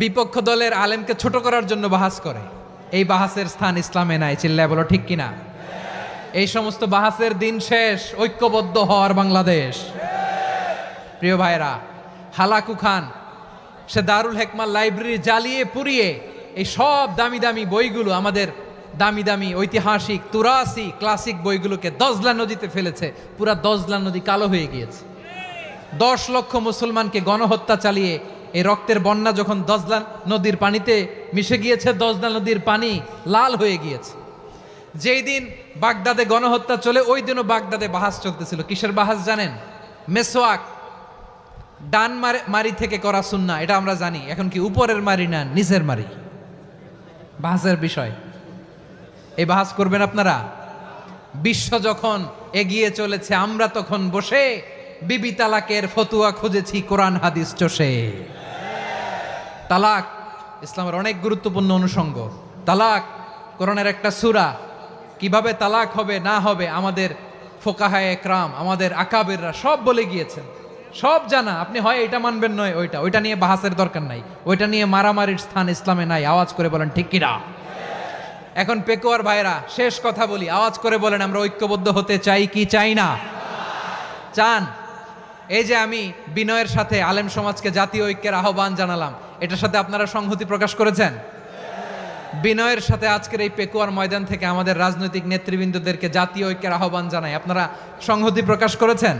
বিপক্ষ দলের আলেমকে ছোট করার জন্য বাহাস করে। এই বাহাসের স্থান ইসলামে নাই। চিল্লায় বলো ঠিক কিনা? এই সমস্ত বাহাসের দিন শেষ। ঐক্যবদ্ধ হওয়ার বাংলাদেশ। প্রিয় ভাইরা, হালাকু খান সে দারুল হিকমা লাইব্রেরি জ্বালিয়ে পুড়িয়ে এই সব দামি দামি বইগুলো, আমাদের দামি দামি ঐতিহাসিক তুরাসি ক্লাসিক বইগুলোকে দজলা নদীতে ফেলেছে। পুরা দজলা নদী কালো হয়ে গিয়েছে। 10 লক্ষ মুসলমানকে গণহত্যা চালিয়ে এই রক্তের বন্যা যখন দজলা নদীর পানিতে মিশে গিয়েছে, দজলা নদীর পানি লাল হয়ে গিয়েছে। যেই দিন বাগদাদে গণহত্যা চলে, ওই দিনও বাগদাদে বাহাস চলতেছিল। কিসের বাহাস জানেন? মেসওয়াক, ডান মারি থেকে করা সুন্নাহ, এটা আমরা জানি। এখন কি উপরের মারি না নিচের মারি? বাহাসের বিষয়। এই বাহাস করবেন আপনারা? বিশ্ব যখন এগিয়ে চলেছে, আমরা তখন বসে বিবি তালাকের ফতুয়া খুঁজেছি কোরআন হাদিস চষে। তালাক ইসলামের অনেক গুরুত্বপূর্ণ অনুষঙ্গ। তালাক কোরআনের একটা সূরা। কিভাবে তালাক হবে না হবে আমাদের ফোকাহায়ে একরাম, আমাদের আকাবেররা সব বলে গিয়েছেন, সব জানা। আপনি হয় এটা মানবেন নয় ওইটা নিয়ে বাহাসের দরকার নাই, ওইটা নিয়ে মারামারির স্থান ইসলামে নাই। আওয়াজ করে বলেন ঠিক কিনা? এখন পেকুয়ার ভাইরা, শেষ কথা বলি, আওয়াজ করে বলেন আমরা ঐক্যবদ্ধ হতে চাই কি চাই না? চান? এই যে আমি বিনয়ের সাথে আলেম সমাজকে জাতীয় ঐক্যের আহ্বান জানালাম, এটার সাথে আপনারা সংহতি প্রকাশ করেছেন? বিনয়ের সাথে আজকের এই পেকুয়ার ময়দান থেকে আমাদের রাজনৈতিক নেতৃবৃন্দদেরকে জাতীয় ঐক্যের আহ্বান জানাই, আপনারা সংহতি প্রকাশ করেছেন?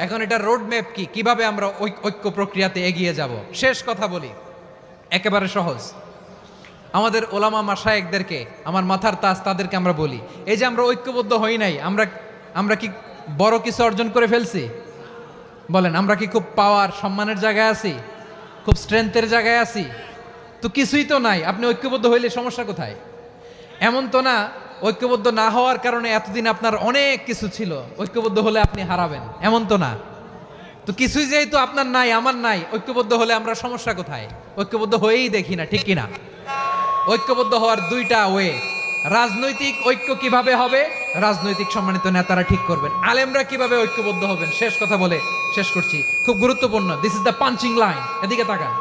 এখন এটা রোড ম্যাপ কি, কিভাবে আমরা ঐক্য প্রক্রিয়াতে এগিয়ে যাব? শেষ কথা বলি, একেবারে সহজ। আমাদের ওলামা মাশায়েখদেরকে, আমার মাথার তাজ, তাদেরকে আমরা বলি, এই যে আমরা ঐক্যবদ্ধ হই নাই, আমরা কি বড় কিছু অর্জন করে ফেলছি? বলেন, আমরা কি খুব পাওয়ার সম্মানের জায়গায় আছি? খুব স্ট্রেংথের জায়গায় আছি? তো কিছুই তো নাই। আপনি ঐক্যবদ্ধ হইলে সমস্যা কোথায়? এমন তো না ঐক্যবদ্ধ না হওয়ার কারণে এতদিন আপনার অনেক কিছু ছিল, ঐক্যবদ্ধ হলে আপনি হারাবেন, এমন তো না। তো কিছুই যেহেতু আপনার নাই, আমার নাই, ঐক্যবদ্ধ হলে আমরা সমস্যা কোথায়? ঐক্যবদ্ধ হয়েই দেখি না, ঠিক কিনা? ঐক্যবদ্ধ হওয়ার দুইটা ওয়ে। রাজনৈতিক ঐক্য কিভাবে হবে? রাজনৈতিক সম্মানিত নেতারা ঠিক করবেন। আলেমরা কিভাবে ঐক্যবদ্ধ হবেন? শেষ কথা বলে শেষ করছি, খুব গুরুত্বপূর্ণ। This is the punching line. এদিকে তাকান।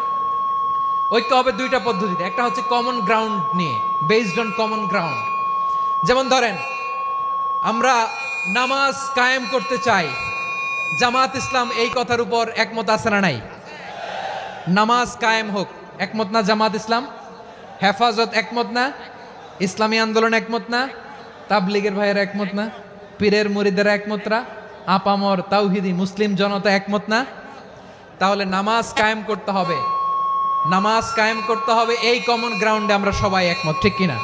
ঐক্য হবে দুইটা পদ্ধতিতে। একটা হচ্ছে কমন গ্রাউন্ড নিয়ে, বেসড অন কমন গ্রাউন্ড। যেমন ধরেন, আমরা নামাজ কায়েম করতে চাই, জামাত ইসলাম এই কথার উপর একমত আছে না নাই? নামাজ কায়েম হোক, একমত না জামাত ইসলাম? হেফাজত একমত না? ইসলামী আন্দোলন একমত না? তাবলীগের ভাইয়েরা একমত না? পীরের মুরিদেরা একমত না? আপামর তাওহিদি মুসলিম জনতা একমত না? তাহলে নামাজ কায়েম করতে হবে, নামাজ কায়েম করতে হবে এই কমন গ্রাউন্ডে আমরা সবাই একমত, ঠিক কিনা?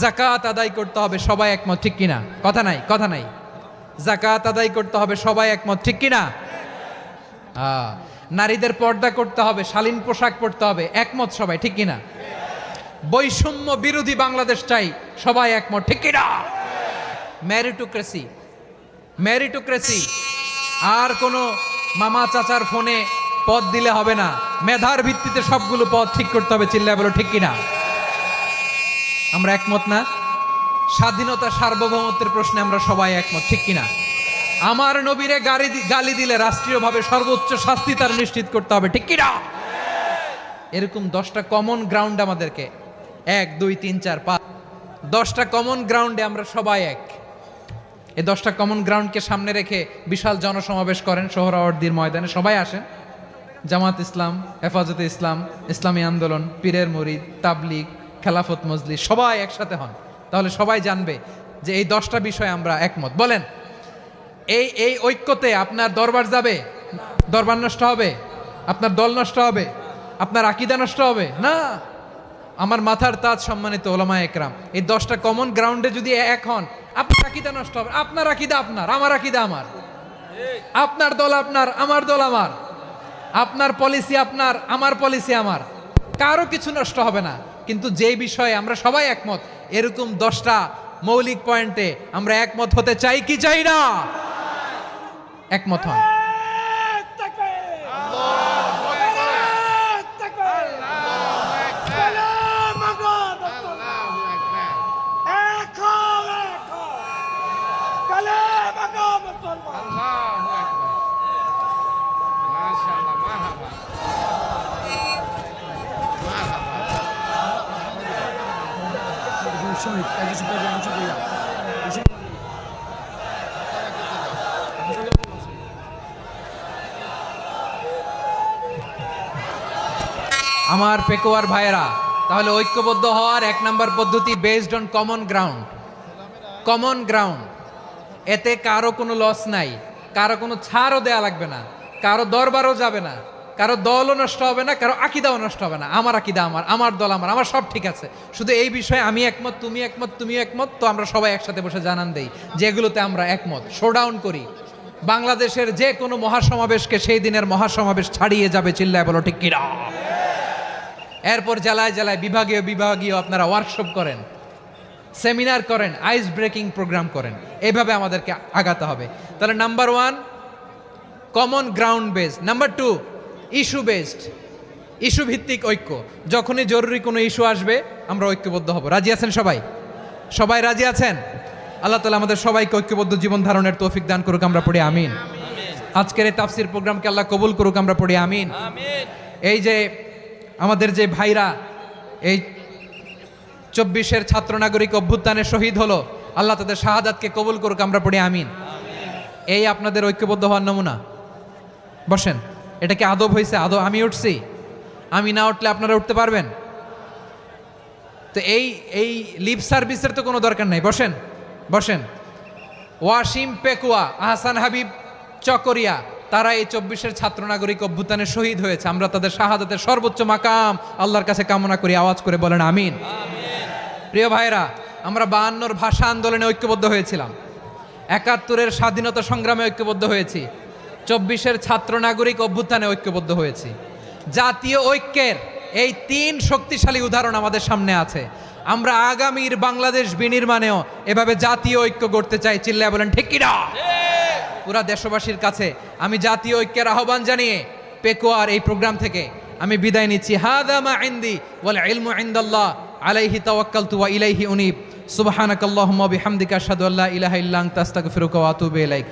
যাকাত আদায় করতে হবে, সবাই একমত, ঠিক কিনা? কথা নাই, কথা নাই। যাকাত আদায় করতে হবে, সবাই একমত, ঠিক কিনা? নারীদের পর্দা করতে হবে, শালীন পোশাক পরতে হবে, একমত সবাই, ঠিক কিনা? বৈষম্য বিরোধী বাংলাদেশ চাই, সবাই একমত, ঠিক কিনা? মেরিটোক্রেসি, মেরিটোক্রেসি, আর কোনো মামা চাচার ফোনে পদ দিলে হবে না, মেধার ভিত্তিতে সবগুলো পদ ঠিক করতে হবে, চিল্লায় বলো ঠিক কিনা? আমরা একমত না? স্বাধীনতা সার্বভৌমত্বের প্রশ্নে আমরা সবাই একমত, ঠিক কিনা? আমার নবীরে গালি দিলে রাষ্ট্রীয়ভাবে সর্বোচ্চ শাস্তি তার নিশ্চিত করতে হবে, ঠিক কিনা? এরকম 10টা কমন গ্রাউন্ড আমাদেরকে, 1 2 3 4 5, 10টা কমন গ্রাউন্ডে আমরা সবাই এক। এই 10টা কমন গ্রাউন্ডকে সামনে রেখে বিশাল জনসমাবেশ করেন সোহরাওয়ার্দীর ময়দানে, সবাই আসেন। জামাত ইসলাম, হেফাজতে ইসলাম, ইসলামী আন্দোলন, পীরের মুরিদ, তাবলীগ, খেলাফত মজলিস, সবাই একসাথে হন। তাহলে সবাই জানবে যে এই 10টা বিষয়ে আমরা একমত। বলেন, এই ঐক্যতে আপনার দরবার যাবে? দরবার নষ্ট হবে? আপনার দল নষ্ট হবে? আপনার আকীদা নষ্ট হবে না? আমার মাথার তাজ সম্মানিত ওলামা একরাম, এই 10টা কমন গ্রাউন্ডে যদি এক হন, আপনার আকীদা নষ্ট হবে? আপনার আকীদা আপনার, আমার আকীদা আমার, আপনার দল আপনার, আমার দল আমার, আপনার পলিসি আপনার, আমার পলিসি আমার, কারো কিছু নষ্ট হবে না। কিন্তু যে বিষয়ে আমরা সবাই একমত, এরকম 10টা মৌলিক পয়েন্টে আমরা একমত হতে চাই কি চাই না? একমত হন। আমার পেকুয়ার ভাইয়েরা, তাহলে ঐক্যবদ্ধ হওয়ার 1 নম্বর পদ্ধতি based on common ground. Common ground, এতে কারো কোনো লস নাই, কারো কোনো ছাড়ও দেয়া লাগবে না, কারো দরবারও যাবে না, কারো দলও নষ্ট হবে না, কারো আকীদাও নষ্ট হবে না। আমার আকীদা আমার, আমার দল আমার, আমার সব ঠিক আছে। শুধু এই বিষয়ে আমি একমত, তুমি একমত, তুমি একমত, তো আমরা সবাই একসাথে বসে জানান দেই যেগুলোতে আমরা একমত, শোডাউন করি। বাংলাদেশের যে কোনো মহাসমাবেশকে সেই দিনের মহাসমাবেশ ছাড়িয়ে যাবে, চিল্লায় বলো ঠিক কিনা? এরপর জেলায় জেলায় বিভাগীয় বিভাগীয় আপনারা ওয়ার্কশপ করেন, সেমিনার করেন, আইস ব্রেকিং প্রোগ্রাম করেন। এইভাবে আমাদেরকে আগাতে হবে। তাহলে number 1 common ground based, number 2 issue based, issue ভিত্তিক ঐক্য। যখনই জরুরি কোনো ইস্যু আসবে আমরা ঐক্যবদ্ধ হব। রাজি আছেন সবাই? সবাই রাজি আছেন? আল্লাহ তাআলা আমাদের সবাইকে ঐক্যবদ্ধ জীবন ধারণের তৌফিক দান করুক, আমরা পড়ি আমিন। আজকের এই তাফসীর প্রোগ্রামকে আল্লাহ কবুল করুক, আমরা পড়ি আমিন। এই যে আমাদের যে ভাইরা এই 24-এর ছাত্র নাগরিক অভ্যুত্থানে শহীদ হলো, আল্লাহ তাদের শাহাদাতকে কবুল করুক, আমরা পড়ি আমিন। এই আপনাদের ঐক্যবদ্ধ হওয়ার নমুনা। বসেন, এটা কি আদব হয়েছে? আদব? আমি উঠছি, আমি না উঠলে আপনারা উঠতে পারবেন? তো এই লিপ সার্ভিসের তো কোনো দরকার নাই। বসেন বসেন। ওয়াসিম পেকুয়া, আহসান হাবিব চকরিয়া, তারা এই 24-এর ছাত্র নাগরিক অভ্যুত্থানে শহীদ হয়েছে। আমরা তাদের শাহাদাতের সর্বোচ্চ মাকাম আল্লাহর কাছে কামনা করি। আওয়াজ করে বলেন আমিন। প্রিয় ভাইরা, আমরা 52-র ভাষা আন্দোলনে ঐক্যবদ্ধ হয়েছিলাম, 71-এর স্বাধীনতা সংগ্রামে ঐক্যবদ্ধ হয়েছি, 24-এর ছাত্র নাগরিক অভ্যুত্থানে ঐক্যবদ্ধ হয়েছি। জাতীয় ঐক্যের এই 3 শক্তিশালী উদাহরণ আমাদের সামনে আছে। আমরা আগামীর বাংলাদেশ বিনির্মাণেও এভাবে জাতীয় ঐক্য গড়তে চাই। চিল্লায় বলেন ঠিক কিনা? পুরা দেশবাসীর কাছে আমি জাতীয় ঐক্যের আহ্বান জানিয়ে পেকুয়ার এই প্রোগ্রাম থেকে আমি বিদায় নিচ্ছি। হাদা মা ইনদি ওয়াল ইলমু ইনদাল্লাহ আলাইহি তাওয়াক্কালতু ওয়া ইলাইহি উনীব। সুবহানাকাল্লাহুম্মা বিহামদিকা আশহাদু আল্লা ইলাহা ইল্লা আনতা আস্তাগফিরুকা ওয়া আতুবু ইলাইক।